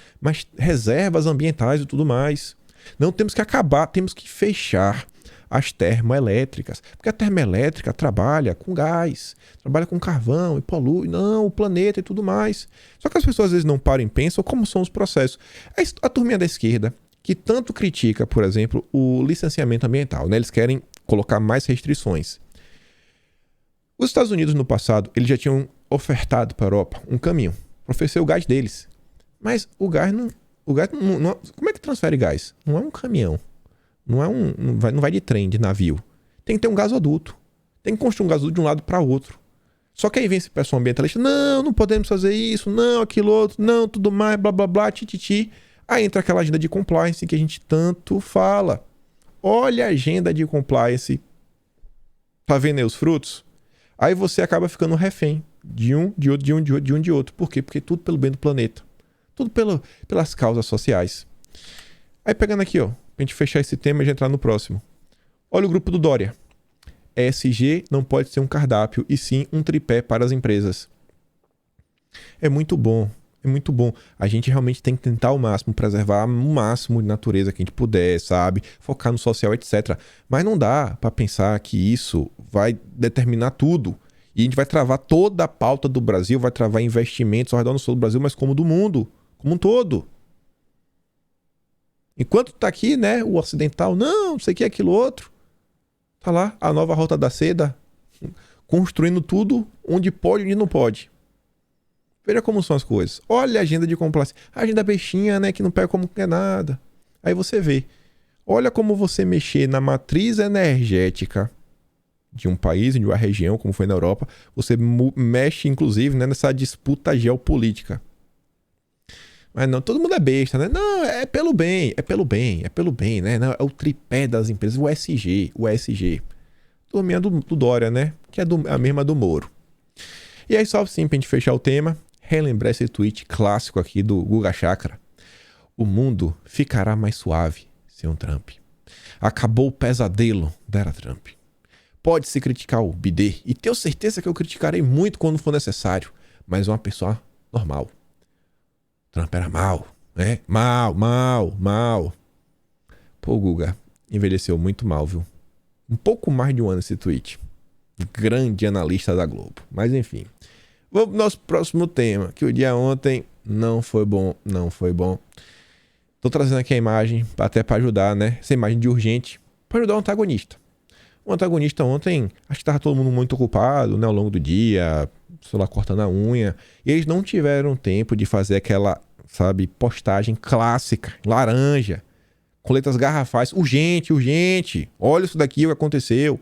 reservas ambientais e tudo mais. Não, temos que acabar, temos que fechar as termoelétricas. Porque a termoelétrica trabalha com gás, trabalha com carvão e polui, o planeta e tudo mais. Só que as pessoas às vezes não param e pensam como são os processos. A turminha da esquerda, que tanto critica, por exemplo, o licenciamento ambiental, né? Eles querem colocar mais restrições. Os Estados Unidos, no passado, eles já tinham ofertado para a Europa um caminho para oferecer o gás deles. Mas o gás não... Como é que transfere gás? Não é um caminhão. Não vai de trem, de navio. Tem que ter um gasoduto. Tem que construir um gasoduto de um lado para outro. Só que aí vem esse pessoal ambientalista, não podemos fazer isso, não, aquilo outro, não, tudo mais, blá, blá, blá, tititi. Aí entra aquela agenda de compliance que a gente tanto fala. Olha a agenda de compliance. Tá vendo aí os frutos? Aí você acaba ficando refém de um, de outro, de um, de outro, de um, de outro. Por quê? Porque tudo pelo bem do planeta. Tudo pelas causas sociais. Aí pegando aqui, ó, pra gente fechar esse tema e já entrar no próximo. Olha o grupo do Dória. ESG não pode ser um cardápio, e sim um tripé para as empresas. É muito bom. É muito bom. A gente realmente tem que tentar ao máximo preservar o máximo de natureza que a gente puder, sabe? Focar no social, etc. Mas não dá para pensar que isso vai determinar tudo. E a gente vai travar toda a pauta do Brasil, vai travar investimentos ao redor não só do Brasil, mas como do mundo, como um todo. Enquanto tá aqui, né, o ocidental, não sei o que, aquilo outro. Tá lá a nova Rota da Seda, construindo tudo onde pode e onde não pode. Veja como são as coisas. Olha a agenda de complacência. A agenda bestinha, né? Que não pega como que é nada. Aí você vê. Olha como você mexer na matriz energética de um país, de uma região, como foi na Europa. Você mexe, inclusive, né, nessa disputa geopolítica. Mas não, todo mundo é besta, né? Não, é pelo bem, né? Não, é o tripé das empresas, o ESG. Turminha do Dória, né? Que é a mesma do Moro. E aí, só assim, pra gente fechar o tema, relembrar esse tweet clássico aqui do Guga Chakra. O mundo ficará mais suave sem um Trump. Acabou o pesadelo da era Trump. Pode-se criticar o BD, e tenho certeza que eu criticarei muito quando for necessário, mas uma pessoa normal. Trump era mal, né? Mal. Pô, Guga, envelheceu muito mal, viu? Um pouco mais de um ano esse tweet. Grande analista da Globo. Mas enfim. Vamos pro nosso próximo tema, que o dia ontem não foi bom. Tô trazendo aqui a imagem, até para ajudar, né? Essa imagem de urgente, para ajudar o antagonista. O antagonista ontem, acho que tava todo mundo muito ocupado, né? Ao longo do dia, sei lá, cortando a unha. E eles não tiveram tempo de fazer aquela, sabe, postagem clássica, laranja, com letras garrafais. Urgente. Olha isso daqui, o que aconteceu.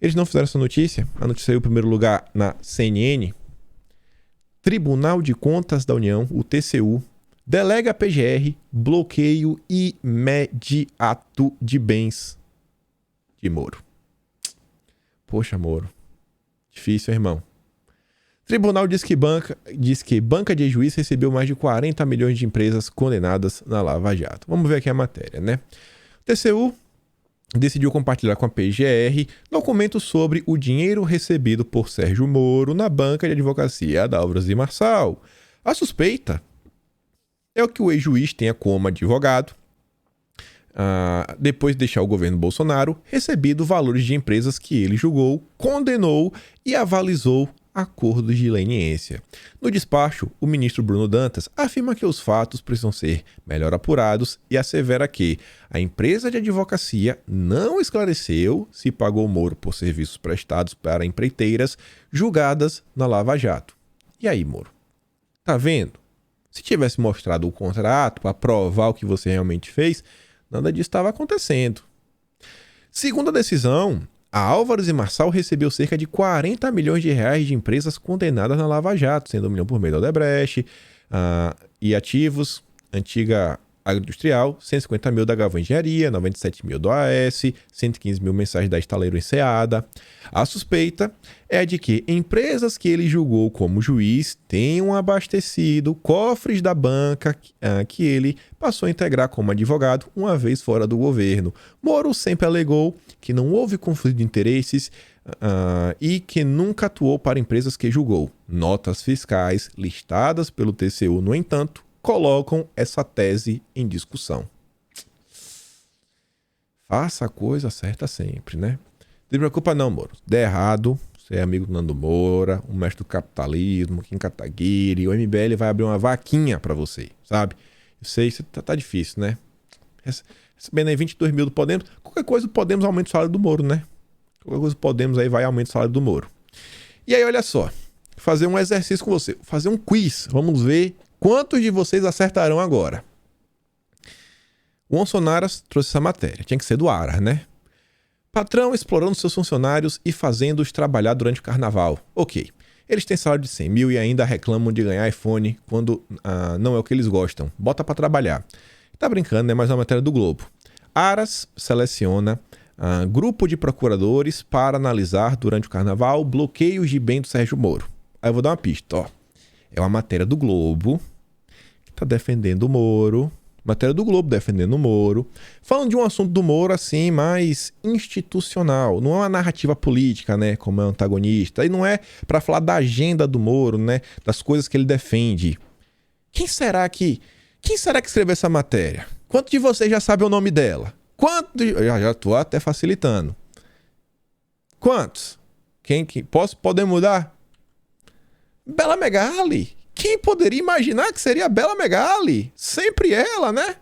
Eles não fizeram essa notícia. A notícia saiu em primeiro lugar na CNN. Tribunal de Contas da União, o TCU, delega a PGR bloqueio imediato de bens de Moro. Poxa, Moro. Difícil, irmão. Tribunal diz que banca de juiz recebeu mais de 40 milhões de empresas condenadas na Lava Jato. Vamos ver aqui a matéria, né? O TCU decidiu compartilhar com a PGR documentos sobre o dinheiro recebido por Sérgio Moro na banca de advocacia da Álvares e Marçal. A suspeita é o que o ex-juiz tenha como advogado, depois de deixar o governo Bolsonaro, recebido valores de empresas que ele julgou, condenou e avalizou acordos de leniência. No despacho, o ministro Bruno Dantas afirma que os fatos precisam ser melhor apurados e assevera que a empresa de advocacia não esclareceu se pagou Moro por serviços prestados para empreiteiras julgadas na Lava Jato. E aí, Moro? Tá vendo? Se tivesse mostrado o contrato para provar o que você realmente fez, nada disso estava acontecendo. Segundo a decisão, a Álvares e Marçal recebeu cerca de 40 milhões de reais de empresas condenadas na Lava Jato, sendo 1 milhão por meio da Odebrecht, e ativos, antiga agroindustrial, 150 mil da Galvão Engenharia, 97 mil do AS, 115 mil mensais da Estaleiro Enseada. A suspeita é de que empresas que ele julgou como juiz tenham abastecido cofres da banca que ele passou a integrar como advogado uma vez fora do governo. Moro sempre alegou que não houve conflito de interesses e que nunca atuou para empresas que julgou. Notas fiscais listadas pelo TCU, no entanto, colocam essa tese em discussão. Faça a coisa certa sempre, né? Não se preocupa não, Moro. Der errado, você é amigo do Nando Moura, um mestre do capitalismo, Kim Kataguiri, o MBL vai abrir uma vaquinha pra você, sabe? Eu sei, isso tá difícil, né? Recebendo aí 22 mil do Podemos, qualquer coisa do Podemos aumenta o salário do Moro, né? Qualquer coisa do Podemos aí vai aumentar o salário do Moro. E aí, olha só, fazer um exercício com você, fazer um quiz, vamos ver quantos de vocês acertarão agora? O Onsonaras trouxe essa matéria. Tinha que ser do Aras, né? Patrão explorando seus funcionários e fazendo-os trabalhar durante o carnaval. Ok. Eles têm salário de 100 mil e ainda reclamam de ganhar iPhone quando não é o que eles gostam. Bota pra trabalhar. Tá brincando, né? Mas é uma matéria do Globo. Aras seleciona grupo de procuradores para analisar durante o carnaval bloqueios de bem do Sérgio Moro. Aí eu vou dar uma pista, ó. É uma matéria do Globo que tá defendendo o Moro, Matéria do Globo defendendo o Moro, falando de um assunto do Moro assim, mais institucional. Não é uma narrativa política, né, como é antagonista. E não é para falar da agenda do Moro, né, das coisas que ele defende. Quem será que escreveu essa matéria? Quanto de vocês já sabe o nome dela? Já tô até facilitando. Quantos? Podem mudar? Bela Megali. Quem poderia imaginar que seria a Bela Megali? Sempre ela, né?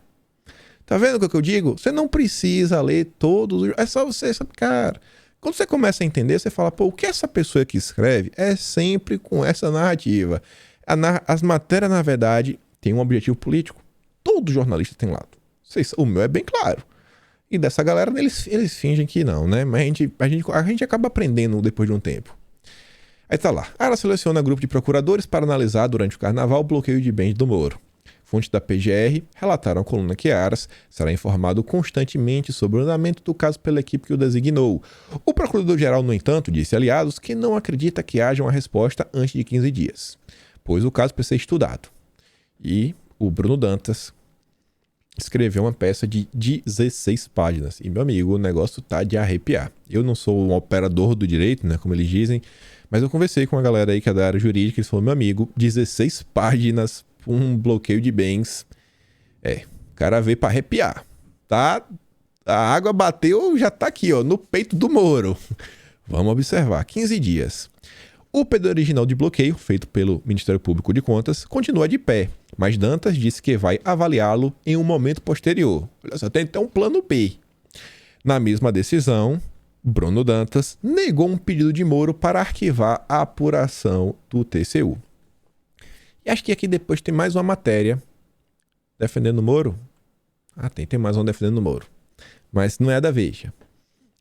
Tá vendo o que eu digo? Você não precisa ler todos. É só você, sabe, cara. Quando você começa a entender, você fala, pô, o que essa pessoa que escreve é sempre com essa narrativa. As matérias, na verdade, têm um objetivo político. Todo jornalista tem lado. O meu é bem claro. E dessa galera, eles fingem que não, né? Mas a gente acaba aprendendo depois de um tempo. Aí tá lá. Ela seleciona grupo de procuradores para analisar durante o carnaval o bloqueio de bens do Moro. Fontes da PGR relataram à coluna que Aras será informado constantemente sobre o andamento do caso pela equipe que o designou. O procurador-geral, no entanto, disse a aliados que não acredita que haja uma resposta antes de 15 dias, pois o caso precisa ser estudado. E o Bruno Dantas escreveu uma peça de 16 páginas. E, meu amigo, o negócio tá de arrepiar. Eu não sou um operador do direito, né, como eles dizem, mas eu conversei com uma galera aí que é da área jurídica, eles falaram, meu amigo, 16 páginas, um bloqueio de bens. O cara veio pra arrepiar, tá? A água bateu, já tá aqui, ó, no peito do Moro. Vamos observar, 15 dias. O pedido original de bloqueio, feito pelo Ministério Público de Contas, continua de pé, mas Dantas disse que vai avaliá-lo em um momento posterior. Olha só, tem até um plano B. Na mesma decisão, Bruno Dantas negou um pedido de Moro para arquivar a apuração do TCU. E acho que aqui depois tem mais uma matéria defendendo o Moro. Tem mais uma defendendo o Moro. Mas não é a da Veja.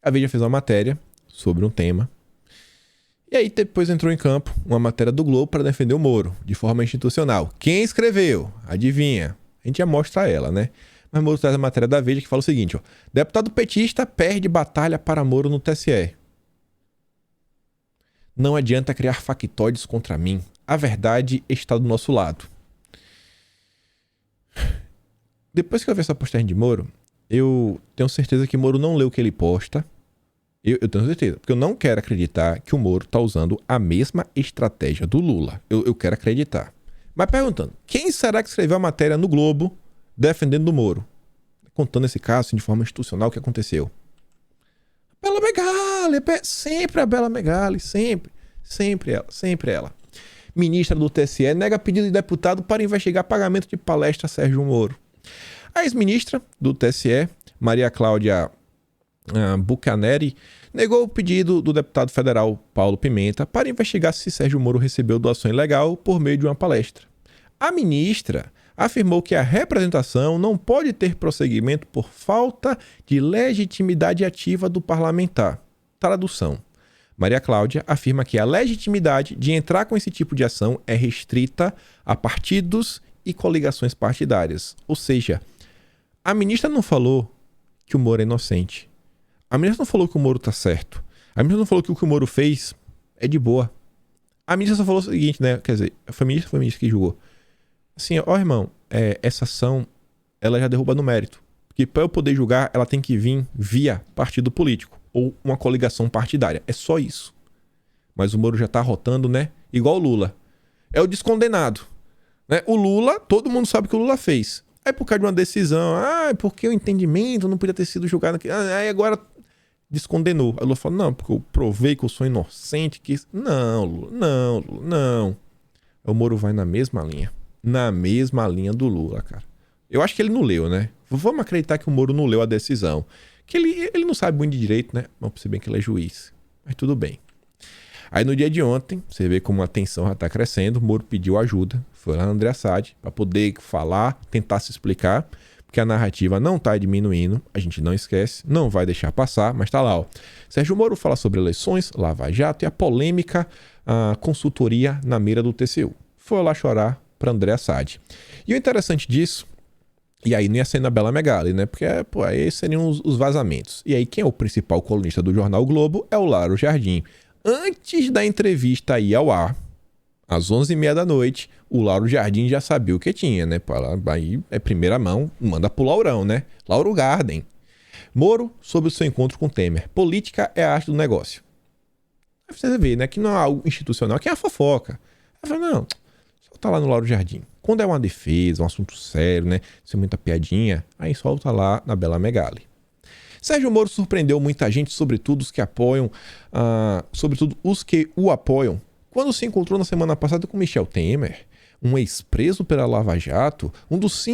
A Veja fez uma matéria sobre um tema. E aí depois entrou em campo uma matéria do Globo para defender o Moro, de forma institucional. Quem escreveu? Adivinha? A gente já mostra ela, né? Mas Moro traz a matéria da Veja que fala o seguinte, ó. Deputado petista perde batalha para Moro no TSE. Não adianta criar factoides contra mim. A verdade está do nosso lado. Depois que eu vi essa postagem de Moro, eu tenho certeza que Moro não leu o que ele posta. Eu tenho certeza, porque eu não quero acreditar que o Moro está usando a mesma estratégia do Lula. Eu quero acreditar. Mas perguntando, quem será que escreveu a matéria no Globo defendendo o Moro? Contando esse caso assim, de forma institucional, o que aconteceu. Bela Megali, sempre a Bela Megali, sempre ela. Ministra do TSE nega pedido de deputado para investigar pagamento de palestra a Sérgio Moro. A ex-ministra do TSE, Maria Cláudia Bucaneri, negou o pedido do deputado federal Paulo Pimenta para investigar se Sérgio Moro recebeu doação ilegal por meio de uma palestra. A ministra afirmou que a representação não pode ter prosseguimento por falta de legitimidade ativa do parlamentar. Tradução. Maria Cláudia afirma que a legitimidade de entrar com esse tipo de ação é restrita a partidos e coligações partidárias. Ou seja, a ministra não falou que o Moro é inocente. A ministra não falou que o Moro tá certo. A ministra não falou que o Moro fez é de boa. A ministra só falou o seguinte, né? Quer dizer, foi a ministra que julgou. Assim, ó, irmão, essa ação, ela já derruba no mérito. Porque para eu poder julgar, ela tem que vir via partido político ou uma coligação partidária. É só isso. Mas o Moro já tá rotando, né? Igual o Lula. É o descondenado. Né? O Lula, todo mundo sabe o que o Lula fez. Aí por causa de uma decisão, porque o entendimento não podia ter sido julgado aqui. Aí agora descondenou. Aí o Lula falou, não, porque eu provei que eu sou inocente. Não, Lula, não. O Moro vai na mesma linha. Na mesma linha do Lula, cara. Eu acho que ele não leu, né? Vamos acreditar que o Moro não leu a decisão. Que ele não sabe muito de direito, né? Vamos perceber que ele é juiz. Mas tudo bem. Aí no dia de ontem, você vê como a tensão já tá crescendo, o Moro pediu ajuda, foi lá no André Assad para poder falar, tentar se explicar, porque a narrativa não tá diminuindo, a gente não esquece, não vai deixar passar, mas tá lá, ó. Sérgio Moro fala sobre eleições, Lava Jato e a polêmica consultoria na mira do TCU. Foi lá chorar para André Assad. E o interessante disso, e aí não ia ser na Bela Megali, né? Porque aí seriam os vazamentos. E aí quem é o principal colunista do jornal o Globo é o Laro Jardim. Antes da entrevista ir ao ar, Às 11h30 da noite, o Lauro Jardim já sabia o que tinha, né? Aí é primeira mão, manda pro Laurão, né? Lauro Garden. Moro sobre o seu encontro com Temer. Política é a arte do negócio. Aí você vê, né? Que não é algo institucional, que é a fofoca. Aí fala, não, solta lá no Lauro Jardim. Quando é uma defesa, um assunto sério, né? Sem muita piadinha, aí solta lá na Bela Megali. Sérgio Moro surpreendeu muita gente, sobretudo os que apoiam, sobretudo os que o apoiam, quando se encontrou na semana passada com Michel Temer, um ex-preso pela Lava Jato, um dos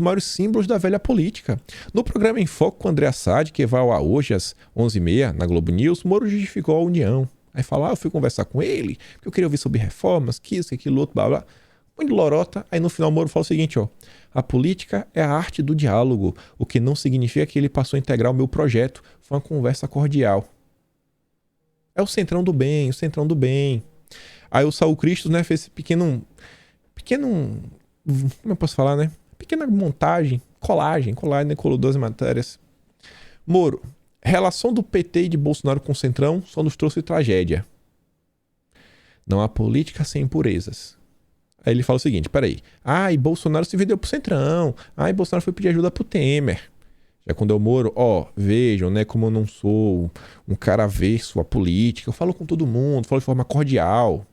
maiores símbolos da velha política. No programa Em Foco com André Assad, que vai ao ar hoje às 11h30 na Globo News, Moro justificou a união. Aí fala, eu fui conversar com ele, porque eu queria ouvir sobre reformas, que isso, aquilo, outro, blá, blá. Muito lorota. Aí no final Moro fala o seguinte, a política é a arte do diálogo, o que não significa que ele passou a integrar o meu projeto. Foi uma conversa cordial. É o centrão do bem, o centrão do bem. Aí o Saul Cristos, né, fez esse pequeno, como eu posso falar, né? Pequena montagem, colagem, né, colou 12 matérias. Moro, relação do PT e de Bolsonaro com o centrão só nos trouxe tragédia. Não há política sem impurezas. Aí ele fala o seguinte, peraí. E Bolsonaro se vendeu pro centrão. E Bolsonaro foi pedir ajuda pro Temer. Já quando eu Moro, vejam, né, como eu não sou um cara avesso à política. Eu falo com todo mundo, falo de forma cordial.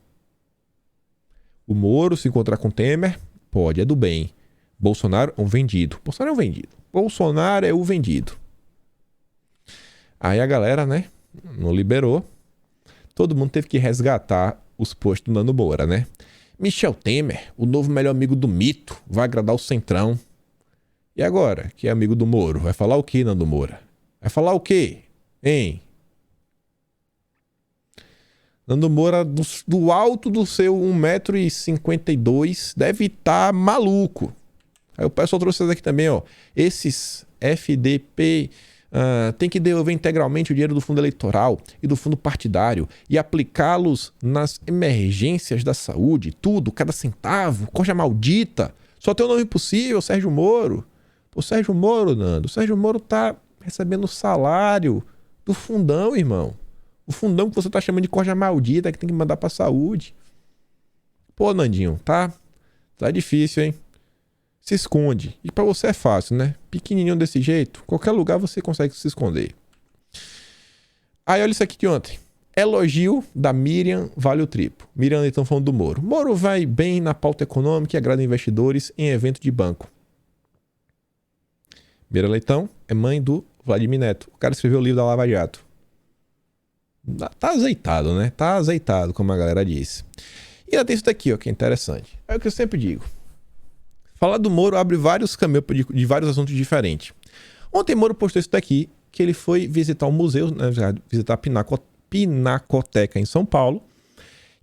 O Moro se encontrar com Temer, pode, é do bem. Bolsonaro é um vendido. Bolsonaro é um vendido. Bolsonaro é o vendido. Aí a galera, né, não liberou. Todo mundo teve que resgatar os posts do Nando Moura, né? Michel Temer, o novo melhor amigo do mito, vai agradar o centrão. E agora, que é amigo do Moro, vai falar o que, Nando Moura? Vai falar o quê? Hein? Nando Moura, do alto do seu 1,52 m, deve estar maluco. Aí o pessoal trouxe isso aqui também, Esses FDP tem que devolver integralmente o dinheiro do fundo eleitoral e do fundo partidário e aplicá-los nas emergências da saúde, tudo, cada centavo, coisa maldita. Só tem o nome possível, Sérgio Moro. Pô, Sérgio Moro, Nando, o Sérgio Moro tá recebendo salário do fundão, irmão. O fundão que você tá chamando de coisa maldita que tem que mandar pra saúde. Pô, Nandinho, tá difícil, hein? Se esconde. E pra você é fácil, né? Pequenininho desse jeito, qualquer lugar você consegue se esconder. Aí olha isso aqui de ontem. Elogio da Miriam vale o triplo. Miriam então falando do Moro. Moro vai bem na pauta econômica e agrada investidores em evento de banco. Miriam Leitão é mãe do Vladimir Neto. O cara escreveu o livro da Lava Jato. Tá azeitado, né? Tá azeitado, como a galera disse. E ainda tem isso daqui, que é interessante. É o que eu sempre digo. Falar do Moro abre vários caminhos de vários assuntos diferentes. Ontem Moro postou isso daqui, que ele foi visitar um museu, né, visitar a Pinacoteca em São Paulo.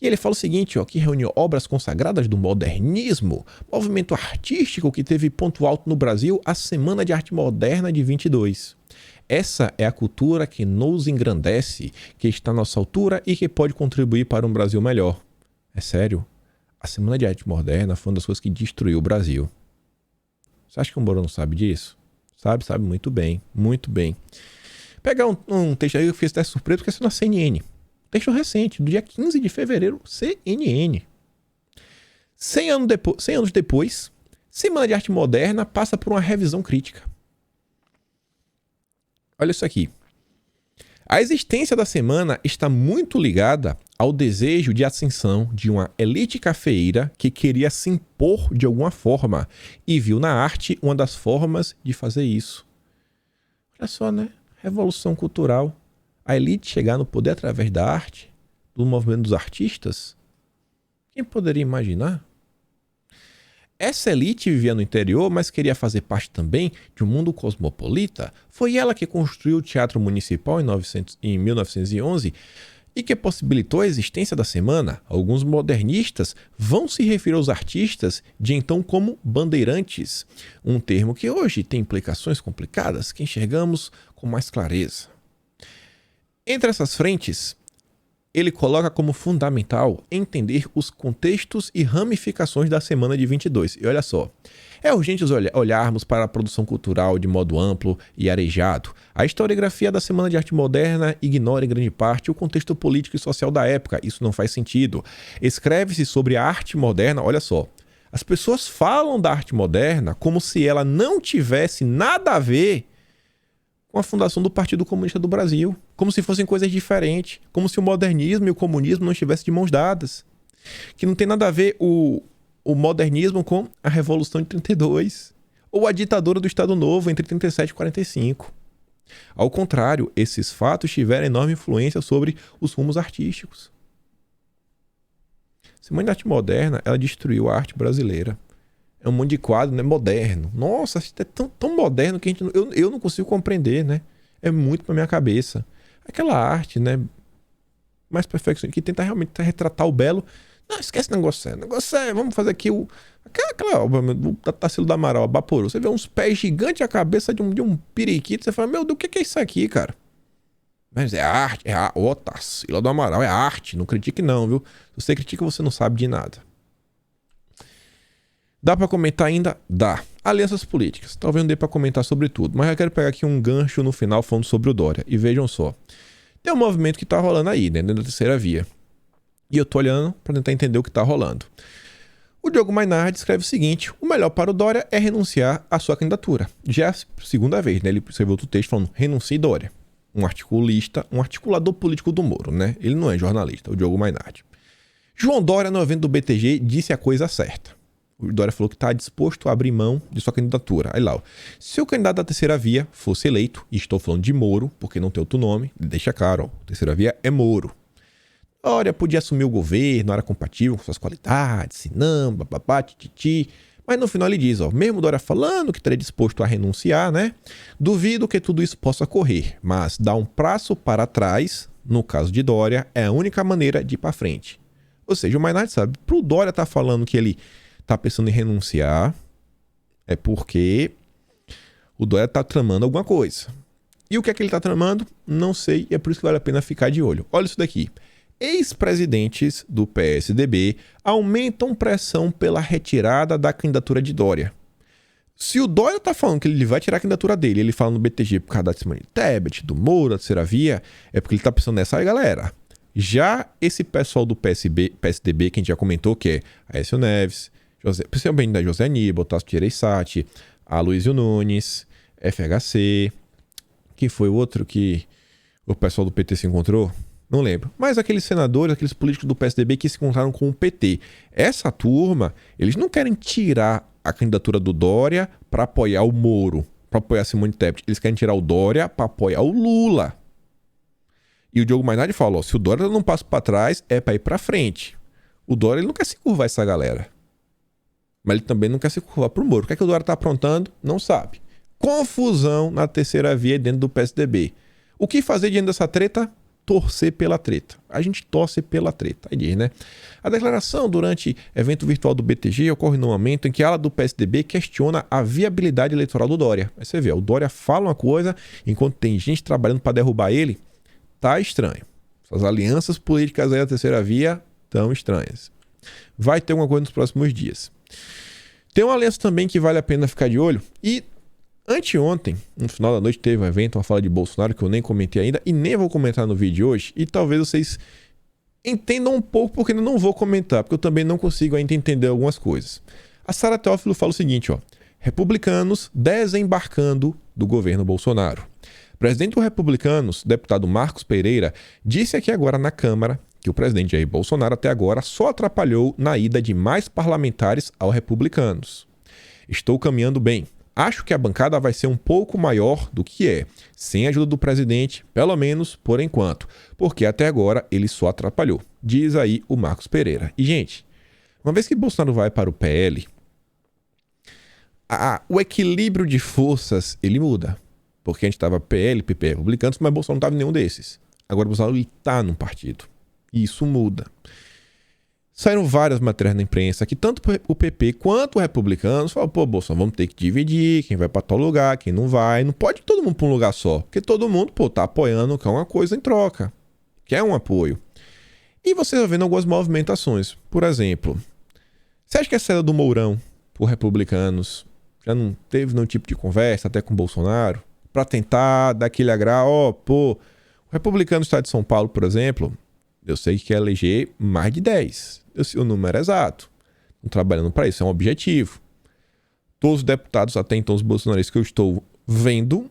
E ele fala o seguinte, que reuniu obras consagradas do modernismo, movimento artístico que teve ponto alto no Brasil, a Semana de Arte Moderna de 22. Essa é a cultura que nos engrandece, que está à nossa altura e que pode contribuir para um Brasil melhor. É sério? A Semana de Arte Moderna foi uma das coisas que destruiu o Brasil. Você acha que o Moro não sabe disso? Sabe muito bem, muito bem. Pegar um texto aí que eu fiz até surpresa, porque isso é na CNN. Texto recente, do dia 15 de fevereiro, CNN. 100 anos depois, Semana de Arte Moderna passa por uma revisão crítica. Olha isso aqui. A existência da semana está muito ligada ao desejo de ascensão de uma elite cafeeira que queria se impor de alguma forma e viu na arte uma das formas de fazer isso. Olha só, né? Revolução cultural. A elite chegar no poder através da arte, do movimento dos artistas. Quem poderia imaginar? Essa elite vivia no interior, mas queria fazer parte também de um mundo cosmopolita. Foi ela que construiu o Teatro Municipal em 1911 e que possibilitou a existência da semana. Alguns modernistas vão se referir aos artistas de então como bandeirantes, um termo que hoje tem implicações complicadas que enxergamos com mais clareza. Entre essas frentes, ele coloca como fundamental entender os contextos e ramificações da semana de 22. E olha só, é urgente olharmos para a produção cultural de modo amplo e arejado. A historiografia da Semana de Arte Moderna ignora em grande parte o contexto político e social da época. Isso não faz sentido. Escreve-se sobre a arte moderna, olha só. As pessoas falam da arte moderna como se ela não tivesse nada a ver com a fundação do Partido Comunista do Brasil. Como se fossem coisas diferentes. Como se o modernismo e o comunismo não estivessem de mãos dadas. Que não tem nada a ver o modernismo com a Revolução de 32. Ou a ditadura do Estado Novo entre 37 e 45. Ao contrário, esses fatos tiveram enorme influência sobre os rumos artísticos. A Semana de Arte Moderna, ela destruiu a arte brasileira. É um monte de quadro, né? Moderno. Nossa, é tão moderno que eu não consigo compreender, né? É muito pra minha cabeça. Aquela arte, né? Mais perfeccionista, que tenta realmente retratar o belo. Não, esquece o negócio. O negócio é, vamos fazer aqui aquela obra do Tarsila do Amaral, a Baporu. Você vê uns pés gigantes, a cabeça de um periquito. Você fala, meu Deus, o que é isso aqui, cara? Mas é arte, Tarsila do Amaral, é arte. Não critique não, viu? Se você critica, você não sabe de nada. Dá pra comentar ainda? Dá. Alianças políticas. Talvez não dê pra comentar sobre tudo, mas eu quero pegar aqui um gancho no final falando sobre o Dória. E vejam só. Tem um movimento que tá rolando aí, né? Dentro da terceira via. E eu tô olhando pra tentar entender o que tá rolando. O Diogo Mainardi escreve o seguinte: o melhor para o Dória é renunciar à sua candidatura. Já é a segunda vez, né? Ele escreveu outro texto falando renuncie Dória. Um articulista, um articulador político do Moro, né? Ele não é jornalista, o Diogo Mainardi. João Dória, no evento do BTG, disse a coisa certa. O Dória falou que está disposto a abrir mão de sua candidatura. Aí lá, ó. Se o candidato da terceira via fosse eleito, e estou falando de Moro, porque não tem outro nome, deixa claro, ó, terceira via é Moro. Dória podia assumir o governo, era compatível com suas qualidades, se não, bababá, tititi. Mas no final ele diz, ó, mesmo Dória falando que estaria disposto a renunciar, né? Duvido que tudo isso possa ocorrer, mas dar um passo para trás, no caso de Dória, é a única maneira de ir para frente. Ou seja, o Mainardi sabe, pro Dória tá falando que ele tá pensando em renunciar, é porque o Dória tá tramando alguma coisa. E o que é que ele tá tramando? Não sei, e é por isso que vale a pena ficar de olho. Olha isso daqui. Ex-presidentes do PSDB aumentam pressão pela retirada da candidatura de Dória. Se o Dória tá falando que ele vai tirar a candidatura dele, ele fala no BTG por causa da Simone Tebet, do Moro, da terceira via, é porque ele tá pensando nessa aí, galera. Já esse pessoal do PSDB, que a gente já comentou, que é Aécio Neves, principalmente da José Aníbal, Tasso Gereissati, Aloysio Nunes, FHC, que foi o outro que o pessoal do PT se encontrou? Não lembro. Mas aqueles senadores, aqueles políticos do PSDB que se encontraram com o PT. Essa turma, eles não querem tirar a candidatura do Dória para apoiar o Moro, para apoiar Simone Tebet. Eles querem tirar o Dória para apoiar o Lula. E o Diogo Mainardi falou, se o Dória não passa para trás, é para ir para frente. O Dória ele não quer se curvar essa galera. Mas ele também não quer se curvar pro Moro. O que é que o Dória tá aprontando? Não sabe. Confusão na terceira via dentro do PSDB. O que fazer diante dessa treta? Torcer pela treta. A gente torce pela treta. Aí diz, né? A declaração durante evento virtual do BTG ocorre no momento em que a ala do PSDB questiona a viabilidade eleitoral do Dória. Aí você vê, o Dória fala uma coisa, enquanto tem gente trabalhando para derrubar ele, tá estranho. Essas alianças políticas aí da terceira via tão estranhas. Vai ter alguma coisa nos próximos dias. Tem uma aliança também que vale a pena ficar de olho. E anteontem, no final da noite, teve um evento, uma fala de Bolsonaro, que eu nem comentei ainda e nem vou comentar no vídeo de hoje. E talvez vocês entendam um pouco, porque eu não vou comentar, porque eu também não consigo ainda entender algumas coisas. A Sara Teófilo fala o seguinte, ó. Republicanos desembarcando do governo Bolsonaro. O presidente dos republicanos, deputado Marcos Pereira, disse aqui agora na Câmara que o presidente Jair Bolsonaro até agora só atrapalhou na ida de mais parlamentares aos republicanos. Estou caminhando bem. Acho que a bancada vai ser um pouco maior do que é, sem a ajuda do presidente, pelo menos por enquanto, porque até agora ele só atrapalhou, diz aí o Marcos Pereira. E, gente, uma vez que Bolsonaro vai para o PL, o equilíbrio de forças, ele muda. Porque a gente estava PL, PP, republicanos, mas Bolsonaro não estava em nenhum desses. Agora Bolsonaro está num partido. E isso muda. Saíram várias matérias na imprensa que tanto o PP quanto os republicanos falaram, pô, Bolsonaro, vamos ter que dividir, quem vai para tal lugar, quem não vai. Não pode todo mundo para um lugar só, porque todo mundo, pô, tá apoiando, quer uma coisa em troca. Quer um apoio. E você vai vendo algumas movimentações. Por exemplo, você acha que a saída do Mourão por republicanos já não teve nenhum tipo de conversa até com o Bolsonaro? Para tentar dar aquele agrau, o republicano do estado de São Paulo, por exemplo, eu sei que quer eleger mais de 10. Eu sei o número exato. Estão trabalhando para isso, é um objetivo. Todos os deputados, até então os bolsonaristas que eu estou vendo,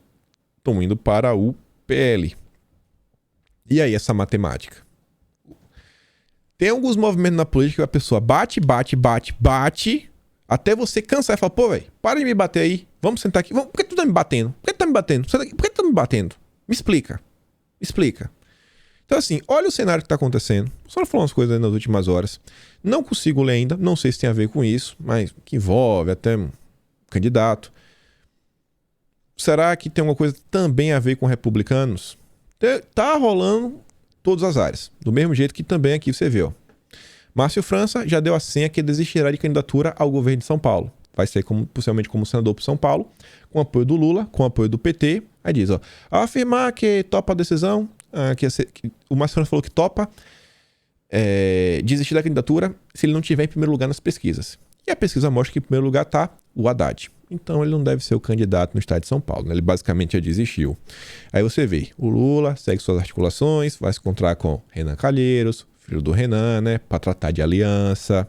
estão indo para o PL. E aí essa matemática? Tem alguns movimentos na política que a pessoa bate, até você cansar e falar, pô, velho, para de me bater aí, vamos sentar aqui. Por que tu tá me batendo? Por que tu tá me batendo? Por que tu tá me batendo? Me explica. Então assim, olha o cenário que tá acontecendo. Só falou umas coisas aí nas últimas horas. Não consigo ler ainda, não sei se tem a ver com isso, mas que envolve até um candidato. Será que tem alguma coisa também a ver com republicanos? Tá rolando todas as áreas. Do mesmo jeito que também aqui você vê, ó. Márcio França já deu a senha que desistirá de candidatura ao governo de São Paulo. Vai ser possivelmente como senador por São Paulo, com apoio do Lula, com apoio do PT. Aí diz, ó, ao afirmar que topa a decisão, que o Márcio França falou que topa desistir da candidatura se ele não tiver em primeiro lugar nas pesquisas. E a pesquisa mostra que em primeiro lugar está o Haddad. Então ele não deve ser o candidato no estado de São Paulo, né? Ele basicamente já desistiu. Aí você vê, o Lula segue suas articulações, vai se encontrar com Renan Calheiros, filho do Renan, né? Para tratar de aliança.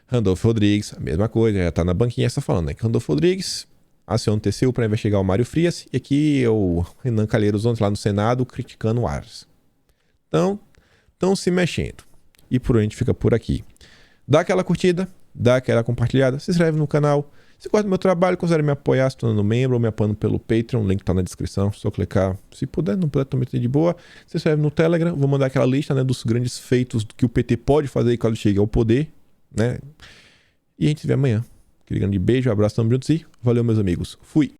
Randolfo Rodrigues, a mesma coisa, já tá na banquinha, só falando, né? Que Randolfo Rodrigues aciona o TCU para investigar o Mário Frias, e aqui o Renan Calheiros ontem lá no Senado criticando o Aras. Então, estão se mexendo. E por hoje a gente fica por aqui. Dá aquela curtida, dá aquela compartilhada, se inscreve no canal. Se gosta do meu trabalho, considere me apoiar se tornando membro ou me apoiando pelo Patreon, o link tá na descrição, só clicar. Se puder, não puder, também de boa. Se inscreve no Telegram, vou mandar aquela lista, né, dos grandes feitos que o PT pode fazer quando chegue ao poder, né? E a gente se vê amanhã. Aquele grande beijo, abraço, tamo juntos e valeu, meus amigos. Fui!